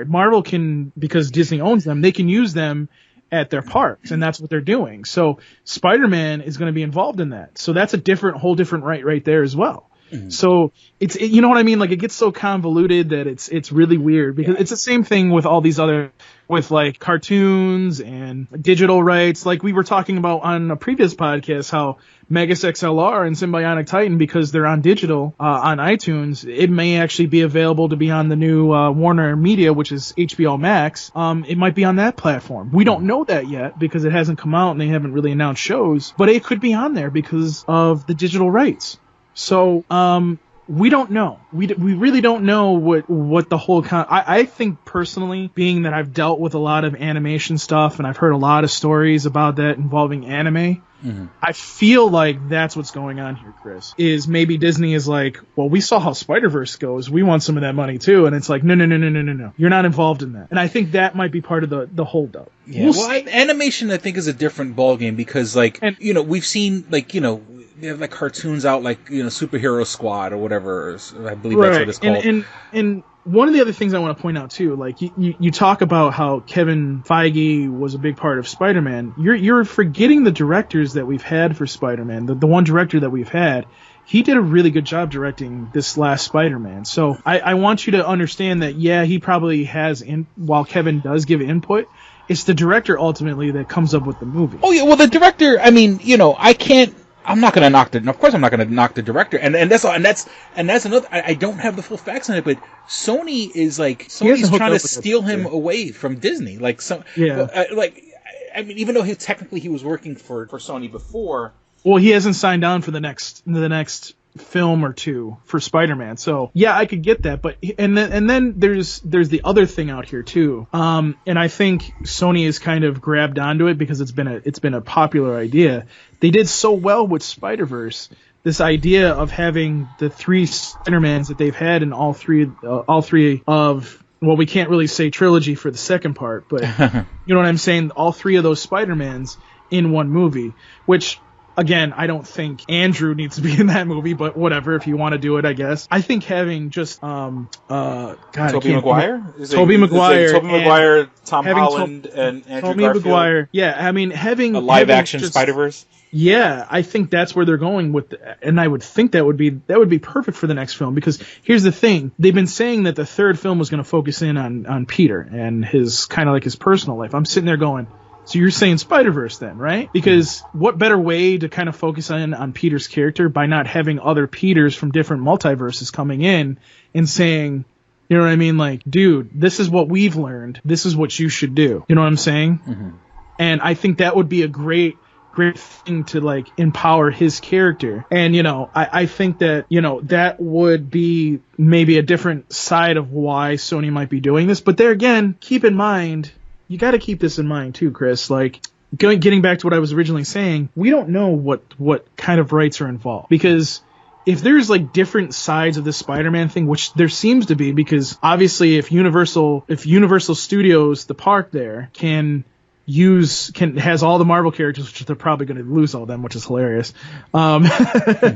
Marvel can, because Disney owns them, they can use them at their parks, and that's what they're doing. So Spider-Man is going to be involved in that. So that's whole different right there as well. Mm-hmm. So it's you know what I mean? Like, it gets so convoluted that it's really weird, because it's the same thing with all these other, with like cartoons and digital rights. Like we were talking about on a previous podcast, how Megas XLR and Symbionic Titan, because they're on digital on iTunes, it may actually be available to be on the new Warner Media, which is HBO Max. It might be on that platform. We don't know that yet because it hasn't come out and they haven't really announced shows, but it could be on there because of the digital rights. So we don't know. We really don't know what the whole I think personally, being that I've dealt with a lot of animation stuff and I've heard a lot of stories about that involving anime, I feel like that's what's going on here, Chris. Is maybe Disney is like, well, we saw how Spider-Verse goes. We want some of that money too. And it's like, no. You're not involved in that. And I think that might be part of the holdup. Yeah. Animation, I think, is a different ballgame because, like, we've seen, like, they have like cartoons out, like Superhero Squad or whatever. I believe that's what it's called. And one of the other things I want to point out too, like you talk about how Kevin Feige was a big part of Spider-Man. You're forgetting the directors that we've had for Spider-Man. The one director that we've had, he did a really good job directing this last Spider-Man. So I want you to understand that, yeah, he probably has, while Kevin does give input, it's the director ultimately that comes up with the movie. Oh yeah, well the director, I'm not going to knock of course I'm not going to knock the director. And that's another, I don't have the full facts on it, but Sony's trying to steal him away from Disney. Even though he was working for Sony before. Well, he hasn't signed on for the next film or two for Spider-Man. So yeah, I could get that, but and then there's the other thing out here too. And I think Sony has kind of grabbed onto it because it's been a popular idea. They did so well with Spider-Verse, this idea of having the 3 Spider-Mans that they've had in all three of, well, we can't really say trilogy for the second part, but you know what I'm saying? All 3 of those Spider-Mans in one movie, which, again, I don't think Andrew needs to be in that movie, but whatever, if you want to do it, I guess. I think having just Tobey Maguire? Tobey Maguire, Tom Holland, and Andrew Tobey Garfield. Maguire. Yeah, I mean, having a live-action Spider-Verse? Yeah, I think that's where they're going with, and I would think that would be perfect for the next film, because here's the thing: they've been saying that the third film was going to focus in on Peter and his kind of like his personal life. I'm sitting there going, so you're saying Spider-Verse then, right? Because what better way to kind of focus on Peter's character by not having other Peters from different multiverses coming in and saying, you know what I mean? Like, dude, this is what we've learned. This is what you should do. You know what I'm saying? Mm-hmm. And I think that would be a great thing to like empower his character. And, I think that, that would be maybe a different side of why Sony might be doing this. But there again, keep in mind, you got to keep this in mind too, Chris. Like, getting back to what I was originally saying, we don't know what kind of rights are involved, because if there's like different sides of this Spider-Man thing, which there seems to be, because obviously if Universal Studios, the park there, has all the Marvel characters, which they're probably going to lose all of them, which is hilarious. I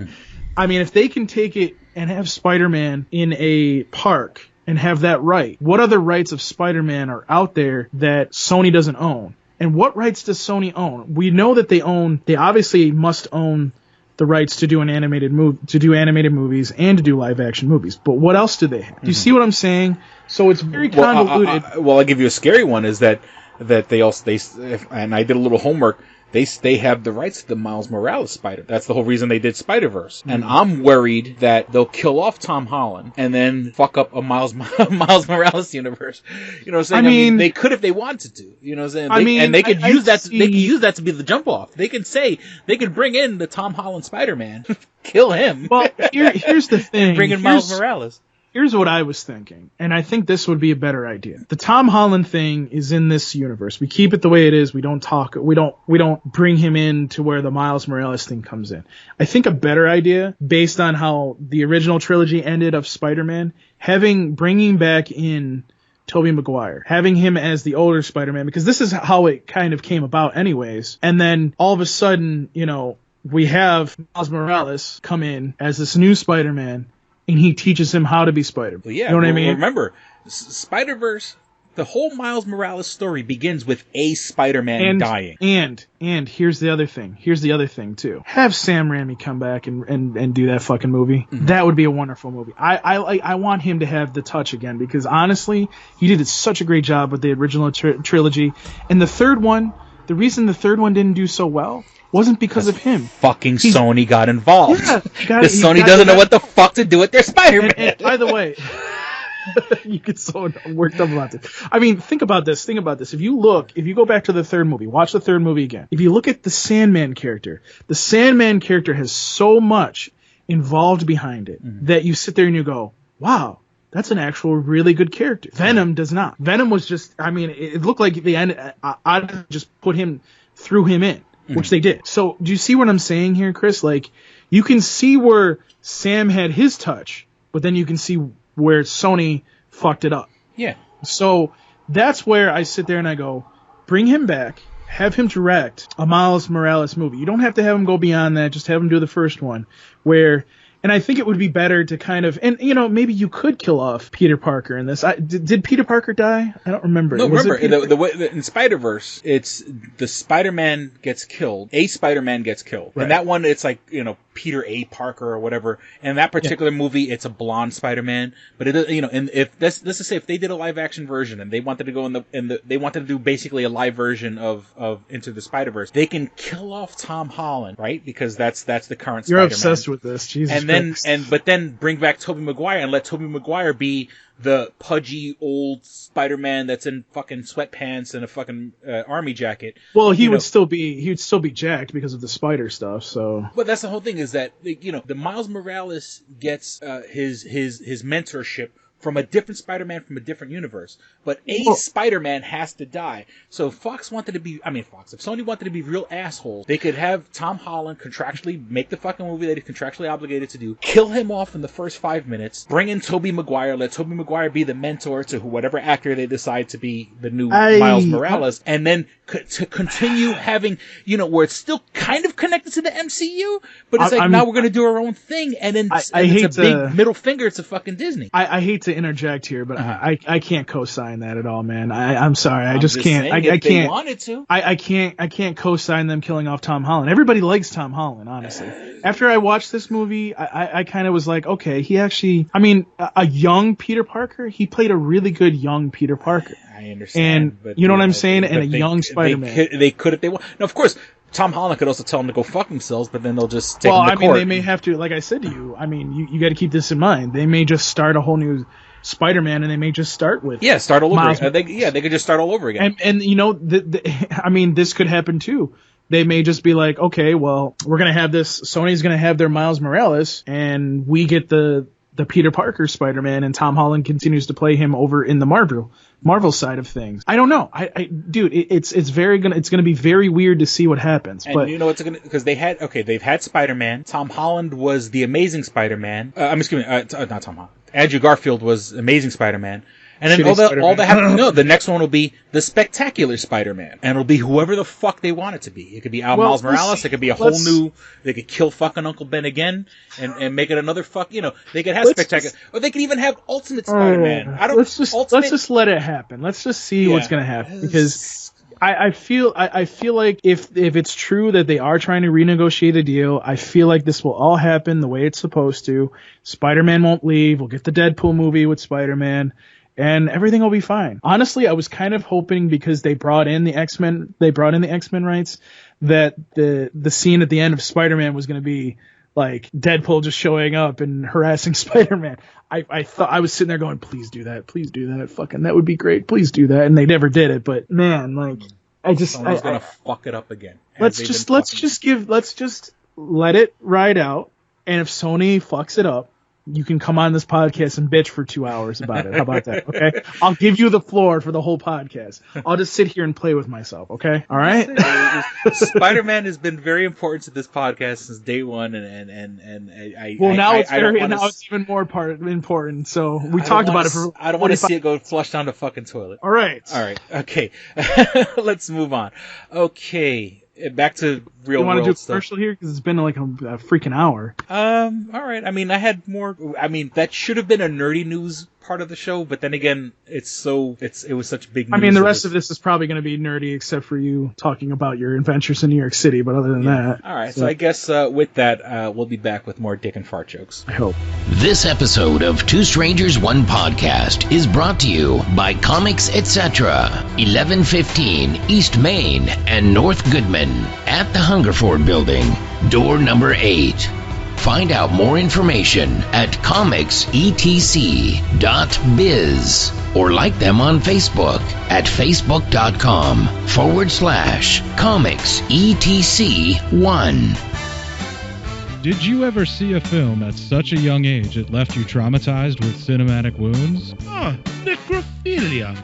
mean, if they can take it and have Spider-Man in a park and have that right, what other rights of Spider-Man are out there that Sony doesn't own? And what rights does Sony own? We know that they obviously must own the rights to do animated movies and to do live action movies. But what else do they have? Do you see what I'm saying? So it's very convoluted. I'll give you a scary one, is that they and I did a little homework. They have the rights to the Miles Morales Spider. That's the whole reason they did Spider-Verse. Mm-hmm. And I'm worried that they'll kill off Tom Holland and then fuck up a Miles Morales universe. You know what I'm saying? I mean, they could if they wanted to. You know what I'm saying? They could use that to be the jump off. They could bring in the Tom Holland Spider-Man, kill him. Well, here's the thing. Bring in Miles Morales. Here's what I was thinking, and I think this would be a better idea. The Tom Holland thing is in this universe. We keep it the way it is. We don't bring him in to where the Miles Morales thing comes in. I think a better idea, based on how the original trilogy ended of Spider-Man, bringing back in Tobey Maguire, having him as the older Spider-Man, because this is how it kind of came about anyways. And then all of a sudden, we have Miles Morales come in as this new Spider-Man, and he teaches him how to be Spider-Man. Well, yeah, you know what I mean? Remember, Spider-Verse, the whole Miles Morales story begins with a Spider-Man dying. And here's the other thing. Here's the other thing, too. Have Sam Raimi come back and do that fucking movie. Mm-hmm. That would be a wonderful movie. I want him to have the touch again, because honestly, he did such a great job with the original trilogy. And the third one, the reason the third one didn't do so well wasn't because of him. Fucking Sony got involved. Yeah, because Sony doesn't know what the fuck to do with their Spider-Man. And by the way, you get so worked up about this. I mean, think about this. If you go back to the third movie, watch the third movie again. If you look at the Sandman character has so much involved behind it that you sit there and you go, wow, that's an actual really good character. Venom does not. Venom was just, it looked like I just threw him in. Which they did. So do you see what I'm saying here, Chris? Like, you can see where Sam had his touch, but then you can see where Sony fucked it up. Yeah. So that's where I sit there and I go, bring him back, have him direct a Miles Morales movie. You don't have to have him go beyond that. Just have him do the first one and I think it would be better to kind of, and maybe you could kill off Peter Parker in this. Did Peter Parker die? I don't remember. No, remember the way in Spider-Verse, it's the Spider-Man gets killed. A Spider-Man gets killed, right. And that one, it's like Peter A. Parker or whatever. And in that particular movie, it's a blonde Spider-Man. But it, and if let's just say if they did a live action version and they wanted to go they wanted to do basically a live version of Into the Spider-Verse, they can kill off Tom Holland, right? Because that's the current. You're Spider-Man. Obsessed with this, Jesus. But then bring back Tobey Maguire and let Tobey Maguire be the pudgy old Spider-Man that's in fucking sweatpants and a fucking army jacket. Well, he would still be jacked because of the spider stuff. So, but that's the whole thing is that the Miles Morales gets his mentorship from a different Spider-Man from a different universe. But Spider-Man has to die. So if Sony wanted to be real assholes, they could have Tom Holland contractually make the fucking movie that he's contractually obligated to do, kill him off in the first 5 minutes, bring in Tobey Maguire, let Tobey Maguire be the mentor to whatever actor they decide to be the new Miles Morales, and then to continue having, where it's still kind of connected to the MCU, but it's now we're going to do our own thing, and then it's a big middle finger to fucking Disney. I hate to interject here, but I can't co-sign that at all, man. I'm sorry, I just can't. I can't. They wanted to. I can't co-sign them killing off Tom Holland. Everybody likes Tom Holland, honestly. After I watched this movie, I kind of was like, okay, he actually, a young Peter Parker, he played a really good young Peter Parker. I understand, and you know what I'm saying? And a young Spider-Man. They could if they want. Now, of course, Tom Holland could also tell them to go fuck themselves, but then they'll just take them to court. They may have to, like I said to you, you got to keep this in mind. They may just start a whole new Spider-Man, and they may just start with start all over again. They could just start all over again. And this could happen too. They may just be like, okay, well, we're gonna have this. Sony's gonna have their Miles Morales, and we get the Peter Parker Spider-Man, and Tom Holland continues to play him over in the Marvel side of things. I don't know. Dude, it's gonna be very weird to see what happens. And but because they've had Spider-Man. Tom Holland was the Amazing Spider-Man. Not Tom Holland. Andrew Garfield was Amazing Spider-Man. And then the next one will be the Spectacular Spider-Man, and it'll be whoever the fuck they want it to be. It could be Miles Morales. It could be a whole new. They could kill fucking Uncle Ben again and make it another fuck. They could have Spectacular, or they could even have Ultimate Spider-Man. Let's just let it happen. Let's just see what's gonna happen, because I feel like if it's true that they are trying to renegotiate a deal, I feel like this will all happen the way it's supposed to. Spider-Man won't leave. We'll get the Deadpool movie with Spider-Man. And everything will be fine. Honestly, I was kind of hoping, because they brought in the X-Men rights, that the scene at the end of Spider-Man was going to be like Deadpool just showing up and harassing Spider-Man. I thought, I was sitting there going, please do that, fucking that would be great, please do that. And they never did it. But man, someone's gonna fuck it up again. Let's just let it ride out. And if Sony fucks it up, you can come on this podcast and bitch for 2 hours about it. How about that? Okay. I'll give you the floor for the whole podcast. I'll just sit here and play with myself. Okay. All right. Spider-Man has been very important to this podcast since day one, now it's even more important. So we talked about it for. I don't want to see it go flush down the fucking toilet. All right. Okay. Let's move on. Okay. Back to real world stuff. You want to do a commercial here? Because it's been like a freaking hour. All right. I had more. That should have been a nerdy news part of the show, but then again, it was such big news. The rest of this is probably going to be nerdy, except for you talking about your adventures in New York City, but other than that. All right. So I guess with that, we'll be back with more dick and fart jokes. I hope. This episode of Two Strangers, One Podcast is brought to you by Comics Etc. 1115 East Main and North Goodman at the Hungerford Building, door number 8. Find out more information at comicsetc.biz or like them on Facebook at facebook.com/comicsetc1. Did you ever see a film at such a young age it left you traumatized with cinematic wounds? Necrophilia.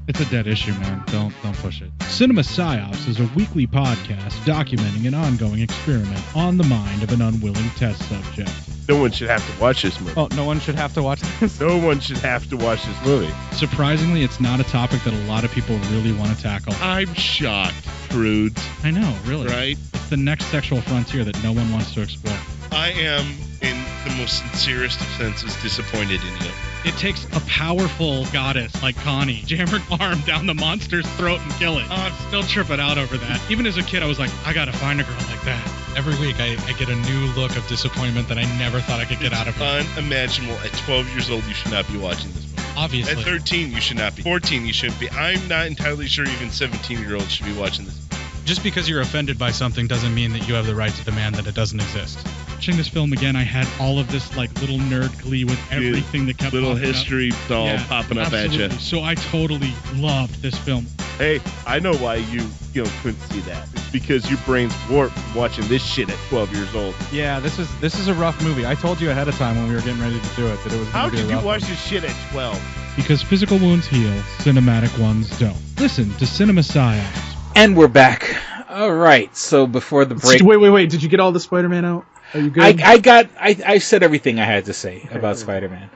It's a dead issue, man. Don't push it. Cinema Psyops is a weekly podcast documenting an ongoing experiment on the mind of an unwilling test subject. No one should have to watch this movie. Oh, no one should have to watch this? No one should have to watch this movie. Surprisingly, it's not a topic that a lot of people really want to tackle. I'm shocked, prudes. I know, really. Right? It's the next sexual frontier that no one wants to explore. I am, in the most sincerest of senses, disappointed in you. It takes a powerful goddess like Connie, jam her arm down the monster's throat and kill it. Oh, I'm still tripping out over that. Even as a kid, I was like, I gotta find a girl like that. Every week, I get a new look of disappointment that I never thought I could get out of her. Unimaginable. At 12 years old, you should not be watching this movie. Obviously. At 13, you should not be. 14, you shouldn't be. I'm not entirely sure even 17-year-olds should be watching this. Just because you're offended by something doesn't mean that you have the right to demand that it doesn't exist. Watching this film again, I had all of this like little nerd glee with everything that kept little popping history up. doll popping up absolutely. at you. So I totally loved this film. Hey, I know why you couldn't see that. It's because your brain's warped from watching this shit at 12 years old. Yeah, this is a rough movie. I told you ahead of time when we were getting ready to do it that it was going to be a rough How could you watch one. this shit at 12? Because physical wounds heal, cinematic ones don't. Listen to Cinema Psyops. And we're back. All right. So before the break, Wait. Did you get all the Spider-Man out? Are you good? I said everything I had to say about Spider-Man.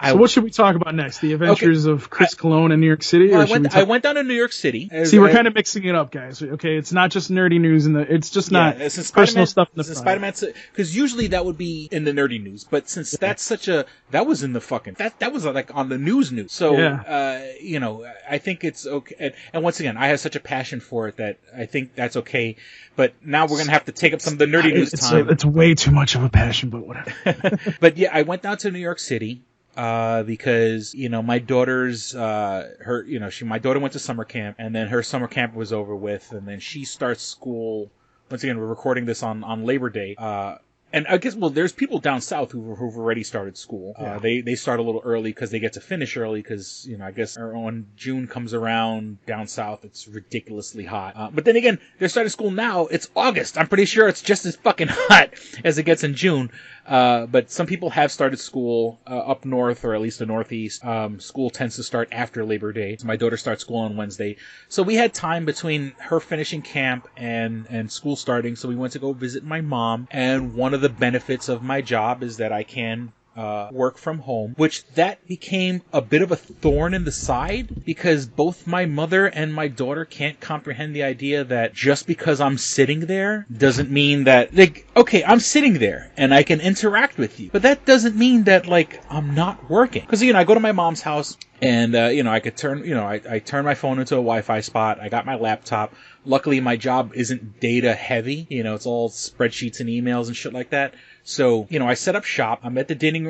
So what should we talk about next? The adventures of Chris Cologne in New York City? Well, I went down to New York City. See, we're kind of mixing it up, guys. Okay, it's not just nerdy news it's just not personal stuff in the Spider-Man, because usually that would be in the nerdy news, but since that's that was in the fucking that was like on the news. So I think it's okay. And once again, I have such a passion for it that I think that's okay. But now we're gonna have to take up some of the nerdy news time. It's way too much of a passion, but whatever. But yeah, I went down to New York City. Because my daughter's my daughter went to summer camp, and then her summer camp was over with, and then she starts school. Once again, we're recording this on Labor Day. And I guess, there's people down south who've already started school. They start a little early because they get to finish early because, I guess when June comes around down south, it's ridiculously hot. But then again, they're starting school now. It's August. I'm pretty sure it's just as fucking hot as it gets in June. But some people have started school up north, or at least the Northeast. School tends to start after Labor Day. So my daughter starts school on Wednesday. So we had time between her finishing camp and school starting. So we went to go visit my mom. And one of the benefits of my job is that I can work from home, which that became a bit of a thorn in the side because both my mother and my daughter can't comprehend the idea that just because I'm sitting there doesn't mean that, okay, I'm sitting there and I can interact with you, but that doesn't mean that, I'm not working. Because, I go to my mom's house and, I could turn, I turn my phone into a Wi-Fi spot. I got my laptop. Luckily, my job isn't data heavy. It's all spreadsheets and emails and shit like that. So, I set up shop. I'm at the dining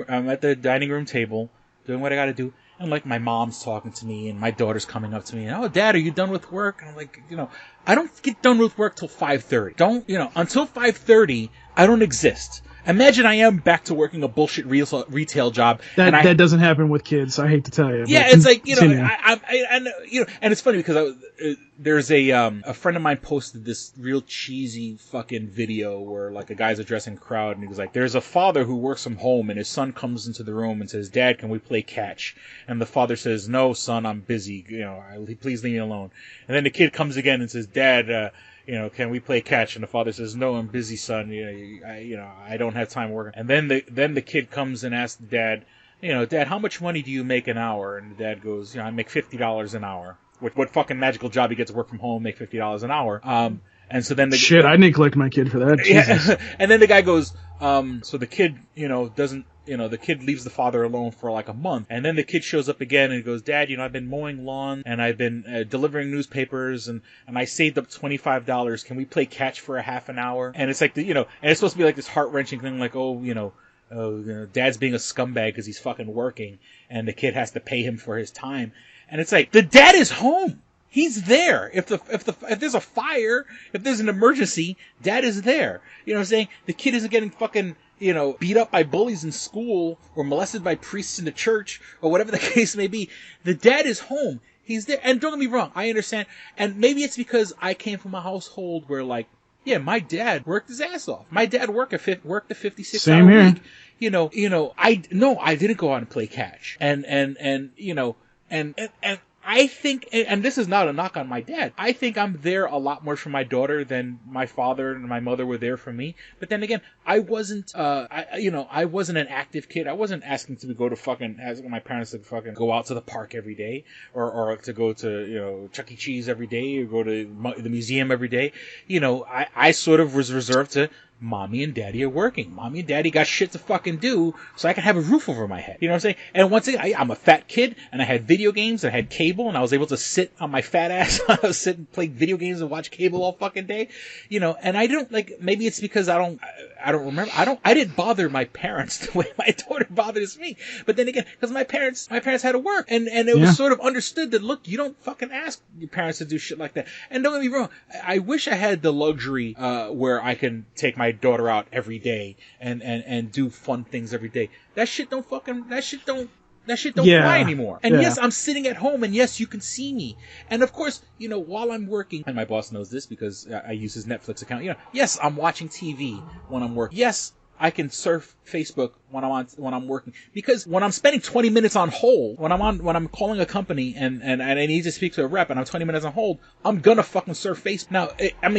room table doing what I got to do. And my mom's talking to me and my daughter's coming up to me and, oh, Dad, are you done with work? And I'm like, I don't get done with work till 5:30. Until 5:30, I don't exist. Imagine I am back to working a bullshit retail job. That doesn't happen with kids. I hate to tell you. Yeah, it's and it's funny because there's a friend of mine posted this real cheesy fucking video where a guy's addressing a crowd and he was like, there's a father who works from home and his son comes into the room and says, Dad, can we play catch? And the father says, no, son, I'm busy. Please leave me alone. And then the kid comes again and says, Dad, can we play catch? And the father says, no, I'm busy, son. I don't have time working. And then the kid comes and asks the dad, Dad, how much money do you make an hour? And the dad goes, I make $50 an hour. What fucking magical job he gets to work from home, make $50 an hour. And so then I neglect my kid for that. Jesus. Yeah. And then the guy goes, so the kid, doesn't, the kid leaves the father alone for a month. And then the kid shows up again and he goes, Dad, I've been mowing lawn and I've been delivering newspapers and I saved up $25. Can we play catch for a half an hour? And it's and it's supposed to be this heart-wrenching thing Dad's being a scumbag because he's fucking working and the kid has to pay him for his time. And it's the dad is home. He's there. If there's a fire, if there's an emergency, Dad is there. You know what I'm saying? The kid isn't getting fucking, beat up by bullies in school or molested by priests in the church or whatever the case may be. The dad is home. He's there. And don't get me wrong, I understand. And maybe it's because I came from a household where Yeah, my dad worked his ass off. My dad worked a 56 Same hour here. week. I didn't go out and play catch. And I think, and this is not a knock on my dad, I think I'm there a lot more for my daughter than my father and my mother were there for me. But then again, I wasn't an active kid. I wasn't asking asking my parents to fucking go out to the park every day or to go to, Chuck E. Cheese every day or go to the museum every day. I sort of was reserved to Mommy and Daddy are working. Mommy and Daddy got shit to fucking do so I can have a roof over my head. You know what I'm saying? And once again, I'm a fat kid and I had video games, I had cable, and I was able to sit on my fat ass. I was sit and play video games and watch cable all fucking day. And I don't maybe it's because I don't remember. I didn't bother my parents the way my daughter bothers me. But then again, because my parents had to work and it was sort of understood that, look, you don't fucking ask your parents to do shit like that. And don't get me wrong, I wish I had the luxury where I can take my daughter out every day and do fun things every day. That shit don't fly anymore. And yes, I'm sitting at home, and yes, you can see me. And of course, while I'm working, and my boss knows this because I use his Netflix account. Yes, I'm watching TV when I'm working. Yes, I can surf Facebook when I'm working, because when I'm spending 20 minutes on hold, when I'm calling a company and I need to speak to a rep and I'm 20 minutes on hold, I'm gonna fucking surf Facebook. Now,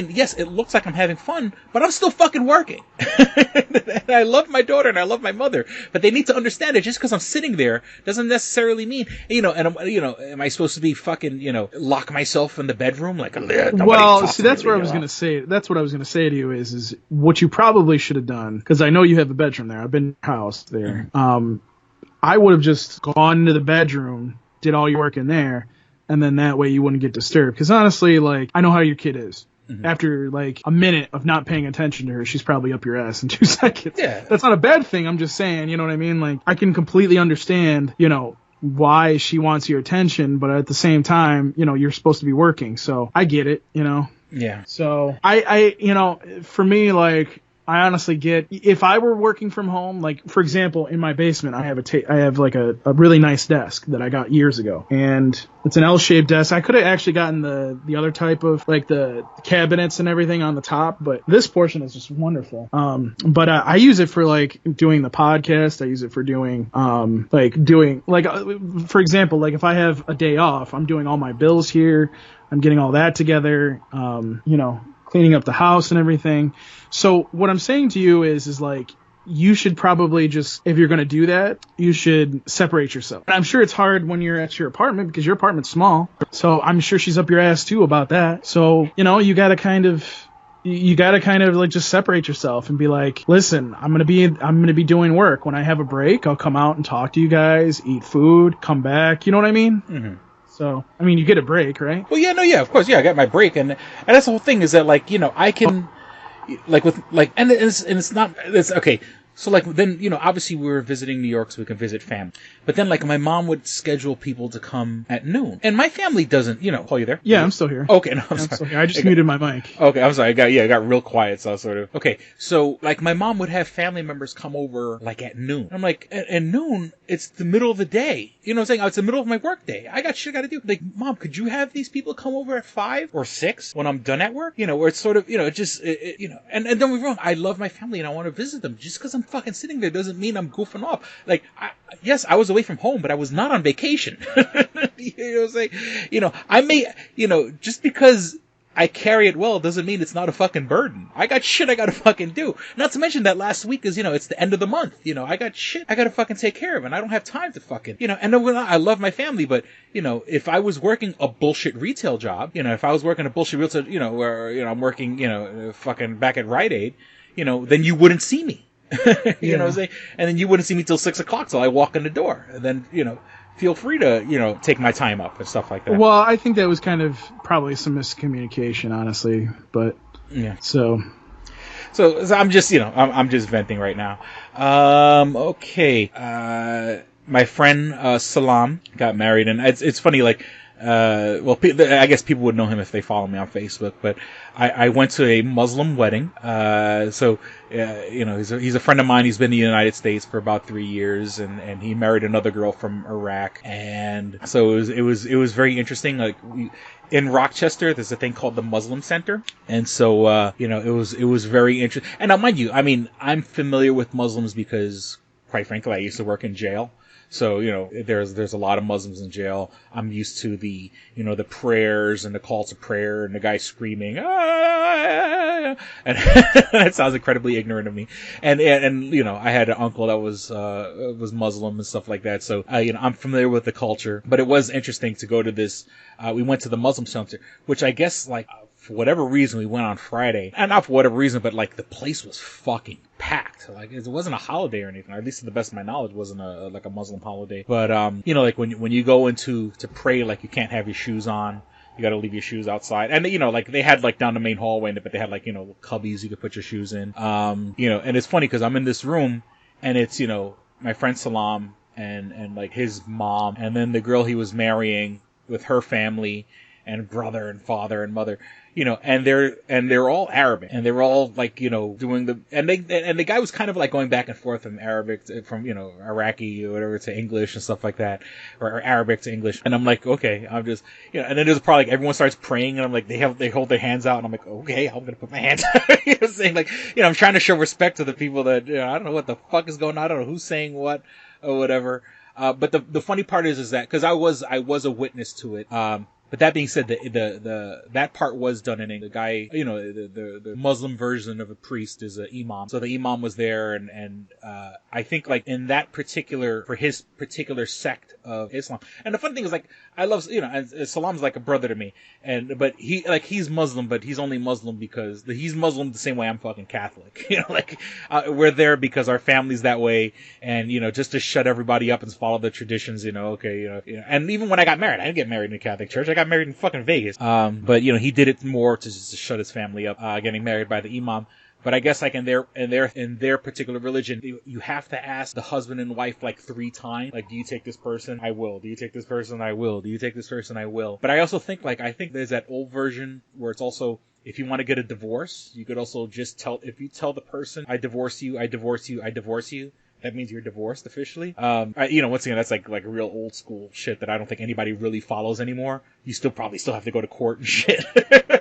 yes, it looks like I'm having fun, but I'm still fucking working. And I love my daughter and I love my mother, but they need to understand it. Just because I'm sitting there doesn't necessarily mean, am I supposed to be fucking, lock myself in the bedroom like? Well, see, that's what I was gonna say. That's what I was gonna say to you is what you probably should have done, because I know you have a bedroom there. I've been in your house there. I would have just gone into the bedroom, did all your work in there, and then that way you wouldn't get disturbed. Because honestly, I know how your kid is. Mm-hmm. After a minute of not paying attention to her, she's probably up your ass in 2 seconds. Yeah. That's not a bad thing. I'm just saying, you know what I mean? I can completely understand, why she wants your attention, but at the same time, you're supposed to be working. So I get it, Yeah. So I for me, I honestly get, if I were working from home, for example, in my basement, I have a really nice desk that I got years ago, and it's an L-shaped desk. I could have actually gotten the other type of the cabinets and everything on the top, but this portion is just wonderful. But I use it for doing the podcast. I use it for doing for example, if I have a day off, I'm doing all my bills here. I'm getting all that together. Cleaning up the house and everything. So what I'm saying to you is you should probably just, if you're going to do that, you should separate yourself. And I'm sure it's hard when you're at your apartment because your apartment's small. So I'm sure she's up your ass too about that. So, you got to kind of just separate yourself and be like, listen, I'm going to be doing work. When I have a break, I'll come out and talk to you guys, eat food, come back. You know what I mean? Mm-hmm. So, you get a break, right? Well, yeah, of course, I got my break, and that's the whole thing is that, I can, and it's okay. So, then, obviously we were visiting New York so we can visit family. But then, my mom would schedule people to come at noon. And my family doesn't, Paul, you there? Yeah, I'm still here. Okay, no, I'm sorry. Still here. I just muted my mic. Okay, I'm sorry. I got real quiet, so I sort of... Okay, so, my mom would have family members come over, at noon. I'm like, at noon, it's the middle of the day. You know what I'm saying? It's the middle of my work day. I got shit I gotta do. Mom, could you have these people come over at 5 or 6 when I'm done at work? Where it's sort of, and don't get me wrong, I love my family and I want to visit them. Just because I'm fucking sitting there doesn't mean I'm goofing off. Yes, I was away from home, but I was not on vacation. You know what I'm saying? I may, just because I carry it well doesn't mean it's not a fucking burden. I got shit I gotta fucking do. Not to mention that last week is, it's the end of the month. I got shit I gotta fucking take care of, and I don't have time to fucking, and I love my family, but, if I was working a bullshit retail job, if I was working a bullshit retail, where, I'm working, fucking back at Rite Aid, then you wouldn't see me. You know what I'm saying? And then you wouldn't see me till 6 o'clock till I walk in the door. And then, feel free to, take my time up and stuff like that. Well, I think that was kind of probably some miscommunication, honestly. But, yeah. So I'm just, I'm just venting right now. Okay. My friend, Salam got married, and it's funny, I guess people would know him if they follow me on Facebook, but I went to a Muslim wedding. He's a friend of mine. He's been in the United States for about 3 years, and he married another girl from Iraq. And so it was very interesting. Like, in Rochester, there's a thing called the Muslim Center. And so, it was very interesting. And now, mind you, I mean, I'm familiar with Muslims because, quite frankly, I used to work in jail. So, there's a lot of Muslims in jail. I'm used to the prayers and the calls to prayer and the guy screaming, ah! And that sounds incredibly ignorant of me. And I had an uncle that was Muslim and stuff like that. So, I'm familiar with the culture, but it was interesting to go to this. We went to the Muslim Center, which I guess, like, for whatever reason, we went on Friday. And not for whatever reason, but, like, the place was fucking packed. Like, it wasn't a holiday or anything. Or at least to the best of my knowledge, it wasn't a Muslim holiday. But, like, when you go to pray, like, you can't have your shoes on. You gotta leave your shoes outside. And, like, they had, like, down the main hallway, but they had, like, cubbies you could put your shoes in. And it's funny because I'm in this room, and it's, my friend Salam and, like, his mom, and then the girl he was marrying with her family, and brother and father and mother, and they're all Arabic, and they were all like, doing the guy was kind of like going back and forth from Arabic from Iraqi or whatever to English and stuff like that, or Arabic to English, and I'm like, okay, I'm just and then there's probably like everyone starts praying, and I'm like, they hold their hands out, and I'm like, okay, I'm gonna put my hands out. Saying like, I'm trying to show respect to the people that I don't know what the fuck is going on, I don't know who's saying what or whatever. But the funny part is that because I was a witness to it. But that being said, that part was done in English. The guy, the Muslim version of a priest is an imam. So the imam was there, and I think like in that particular, for his particular sect of Islam. And the fun thing is like, I love, and Salam's like a brother to me. But he's Muslim, but he's only Muslim because he's Muslim the same way I'm fucking Catholic. We're there because our family's that way, and just to shut everybody up and follow the traditions. And even when I got married, I didn't get married in a Catholic church. I got married in fucking Vegas. But he did it more to just shut his family up, getting married by the imam. But I guess like in their particular religion, you have to ask the husband and wife like 3 times. Like, do you take this person? I will. Do you take this person? I will. Do you take this person? I will. But I also think there's that old version where it's also, if you want to get a divorce, you could also just if you tell the person, I divorce you, I divorce you, I divorce you, that means you're divorced officially. Once again, that's like real old school shit that I don't think anybody really follows anymore. You probably still have to go to court and shit,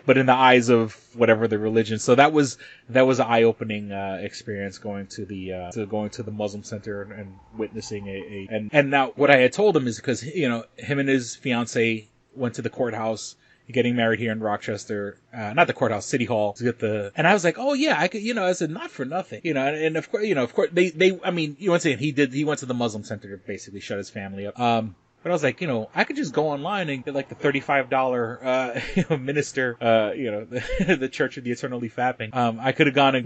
but in the eyes of whatever the religion. So that was an eye-opening experience going to the Muslim Center and witnessing and now what I had told him is because him and his fiance went to the courthouse. Getting married here in Rochester, not the courthouse, City Hall, to get and I was like, oh yeah, I could, I said, not for nothing, and of course, I mean, once again, he went to the Muslim Center to basically shut his family up. But I was like, I could just go online and get like the $35, minister, the Church of the Eternally Fapping. I could have gone and,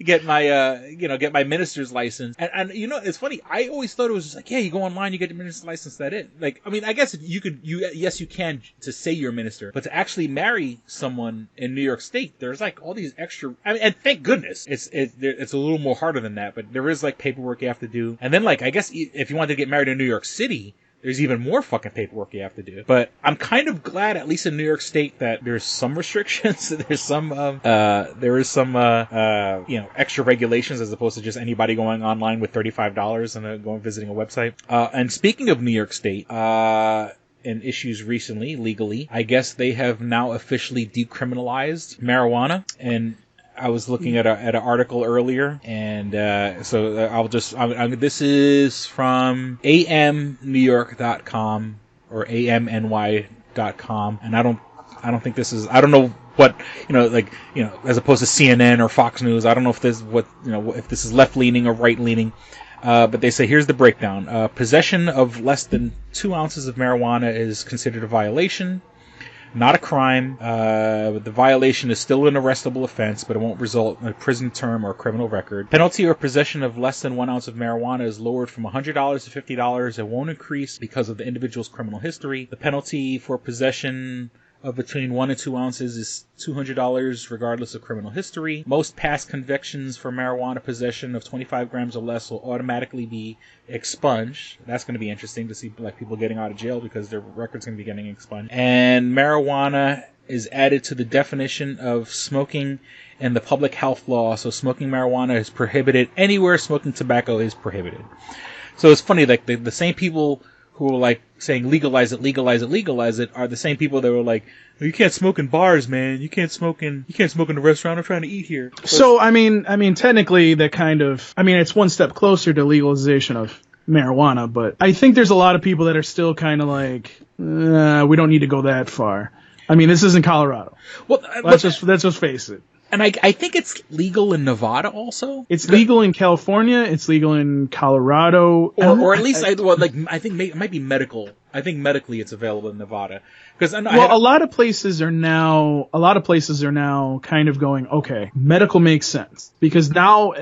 get my minister's license. And it's funny. I always thought it was just like, yeah, you go online, you get your minister's license, that's it. Like, I mean, I guess yes, you can to say you're a minister, but to actually marry someone in New York State, there's like all these extra, I mean, and thank goodness it's a little more harder than that, but there is like paperwork you have to do. And then like, I guess if you wanted to get married in New York City, there's even more fucking paperwork you have to do. But I'm kind of glad, at least in New York State, that there's some restrictions. There's some, extra regulations as opposed to just anybody going online with $35 and going visiting a website. And speaking of New York State, in issues recently, legally, I guess they have now officially decriminalized marijuana. And I was looking at an article earlier, and this is from amnewyork.com or amny.com, and I don't think this is, I don't know what, as opposed to CNN or Fox News, I don't know if this if this is left leaning or right leaning. But they say, here's the breakdown. Possession of less than 2 ounces of marijuana is considered a violation. Not a crime. The violation is still an arrestable offense, but it won't result in a prison term or a criminal record. Penalty or possession of less than 1 ounce of marijuana is lowered from $100 to $50. It won't increase because of the individual's criminal history. The penalty for possession of between 1 and 2 ounces is $200 regardless of criminal history. Most past convictions for marijuana possession of 25 grams or less will automatically be expunged. That's going to be interesting to see black people getting out of jail because their record's going to be getting expunged. And marijuana is added to the definition of smoking in the public health law. So smoking marijuana is prohibited anywhere smoking tobacco is prohibited. So it's funny, like the same people who were like saying legalize it, legalize it, legalize it are the same people that were like, you can't smoke in bars, man. You can't smoke in the restaurant. I'm trying to eat here. So I mean, technically that kind of, it's one step closer to legalization of marijuana, but I think there's a lot of people that are still kind of like, we don't need to go that far. This isn't Colorado. Well, let's just face it. And I think it's legal in Nevada also. It's legal in California. It's legal in Colorado, or at least I think it might be medical. I think medically it's available in Nevada because a lot of places are now kind of going, okay, medical makes sense because now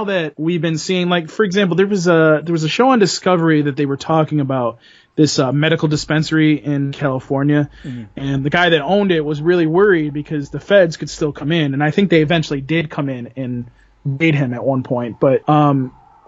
that we've been seeing, like, for example, there was a show on Discovery that they were talking about this medical dispensary in California, and the guy that owned it was really worried because the feds could still come in, and I think they eventually did come in and raid him at one point. But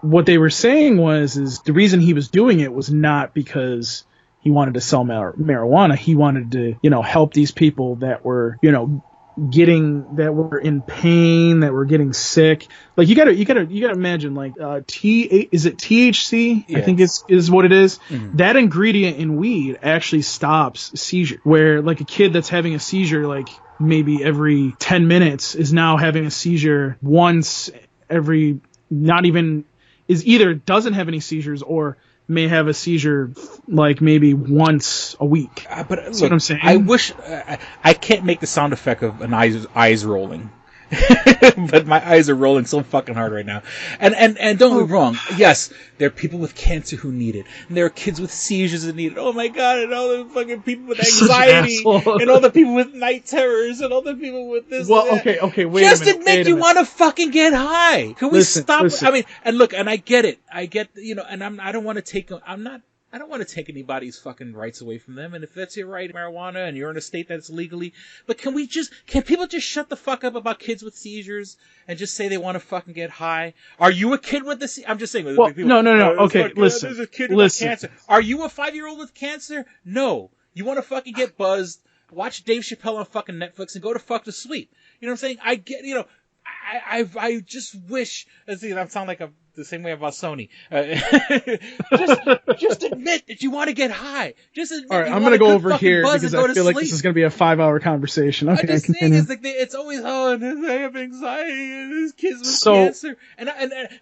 what they were saying is the reason he was doing it was not because he wanted to sell marijuana. He wanted to, help these people that were, that were in pain, that were getting sick. Like you gotta imagine, like is it THC? Yeah. I think is what it is. Mm-hmm. That ingredient in weed actually stops seizure. Where like a kid that's having a seizure, like maybe every 10 minutes, is now having a seizure once every, not even, is either doesn't have any seizures or may have a seizure like maybe once a week. But that's look, what I'm saying. I wish I can't make the sound effect of an eyes rolling. But my eyes are rolling so fucking hard right now. And don't get me wrong. Yes, there are people with cancer who need it. And there are kids with seizures that need it. Oh my god, and all the fucking people with anxiety. And all the people with night terrors. And all the people with this. Well, okay, wait just a minute. Just admit you want to fucking get high. Can we stop? Listen. And look, and I get it. I get, and I don't want to take, I don't want to take anybody's fucking rights away from them. And if that's your right, marijuana, and you're in a state that's legally, but can people just shut the fuck up about kids with seizures and just say they want to fucking get high? Are you a kid with I'm just saying. Well, people, no. Okay, listen. There's a kid with cancer. Are you a 5-year-old with cancer? No. You want to fucking get buzzed, watch Dave Chappelle on fucking Netflix, and go to fuck to sleep. You know what I'm saying? I get, I just wish, I sound like the same way about Sony. Just admit that you want to get high. Just admit. All right, I'm going to go over here because I feel like this is going to be a 5-hour conversation. Okay, I'm just saying, it's like it's always, I have anxiety and this kids with cancer. And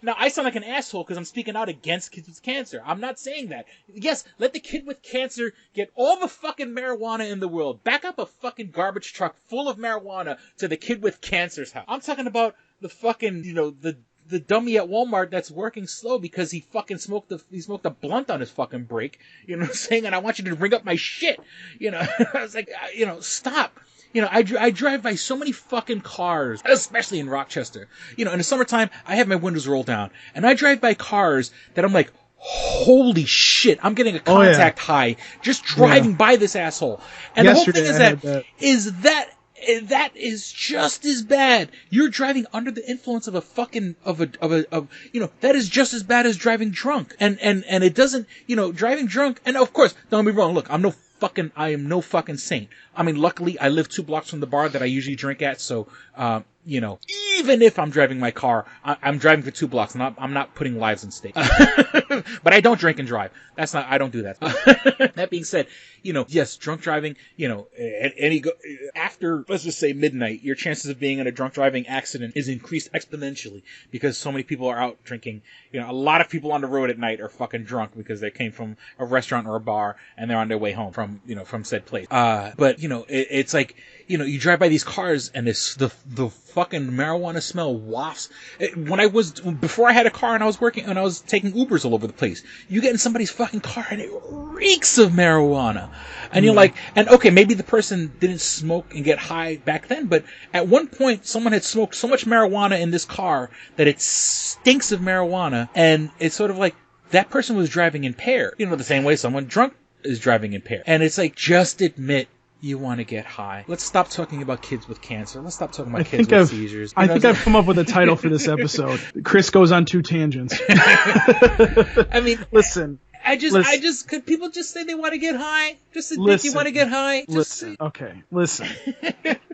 now I sound like an asshole because I'm speaking out against kids with cancer. I'm not saying that. Yes, let the kid with cancer get all the fucking marijuana in the world. Back up a fucking garbage truck full of marijuana to the kid with cancer's house. I'm talking about the fucking, the dummy at Walmart that's working slow because he fucking smoked a blunt on his fucking break. You know what I'm saying? And I want you to ring up my shit. I was like, stop. I drive by so many fucking cars, especially in Rochester. In the summertime, I have my windows rolled down, and I drive by cars that I'm like, holy shit, I'm getting a contact high just driving by this asshole. And yesterday, the whole thing is that is just as bad. You're driving under the influence of that is just as bad as driving drunk. And it doesn't, driving drunk, and of course, don't get me wrong, look, I am no fucking saint. Luckily, I live 2 blocks from the bar that I usually drink at, so, even if I'm driving my car, I'm driving for 2 blocks, and I'm not putting lives at stake. But I don't drink and drive. I don't do that. That being said, yes, drunk driving, after, let's just say midnight, your chances of being in a drunk driving accident is increased exponentially because so many people are out drinking. A lot of people on the road at night are fucking drunk because they came from a restaurant or a bar and they're on their way home from said place. But, it's like, you drive by these cars and the fucking marijuana smell wafts. Before I had a car and I was taking Ubers all over the place, you get in somebody's fucking car and it reeks of marijuana. And you're like, and okay, maybe the person didn't smoke and get high back then, but at one point someone had smoked so much marijuana in this car that it stinks of marijuana, and it's sort of like that person was driving impaired. The same way someone drunk is driving impaired. And it's like, just admit you want to get high. Let's stop talking about kids with cancer. Let's stop talking about kids with seizures. I think I've come up with a title for this episode. Chris goes on 2 tangents. I mean, listen. Could people just say they want to get high? Just admit you want to get high? Listen.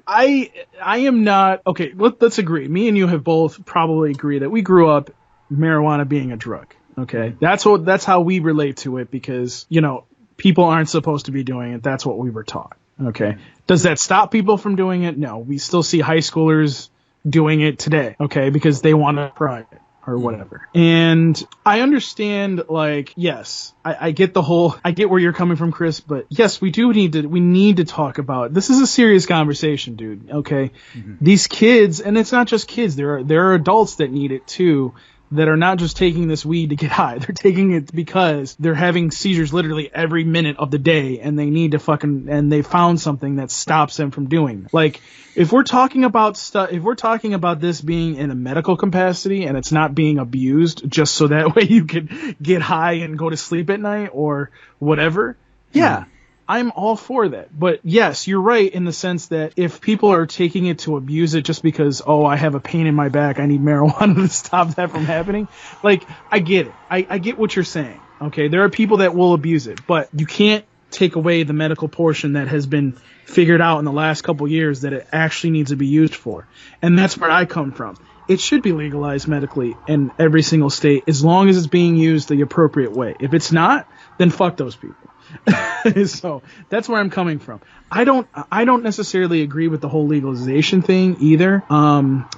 I am not, okay, let's agree. Me and you have both probably agreed that we grew up marijuana being a drug. Okay. That's how we relate to it because, people aren't supposed to be doing it. That's what we were taught. Okay. Does that stop people from doing it? No. We still see high schoolers doing it today. Okay. Because they want to try it or whatever. And I understand, yes, I get I get where you're coming from, Chris, but yes, we need to talk about, this is a serious conversation, dude. Okay. Mm-hmm. These kids, and it's not just kids, there are adults that need it too, that are not just taking this weed to get high. They're taking it because they're having seizures literally every minute of the day, and they need to and they found something that stops them from doing it. If we're talking about this being in a medical capacity and it's not being abused just so that way you can get high and go to sleep at night or whatever, yeah. I'm all for that. But yes, you're right in the sense that if people are taking it to abuse it just because, I have a pain in my back, I need marijuana to stop that from happening. I get it. I get what you're saying. Okay. There are people that will abuse it, but you can't take away the medical portion that has been figured out in the last couple years that it actually needs to be used for. And that's where I come from. It should be legalized medically in every single state as long as it's being used the appropriate way. If it's not, then fuck those people. So that's where I'm coming from. I don't necessarily agree with the whole legalization thing either.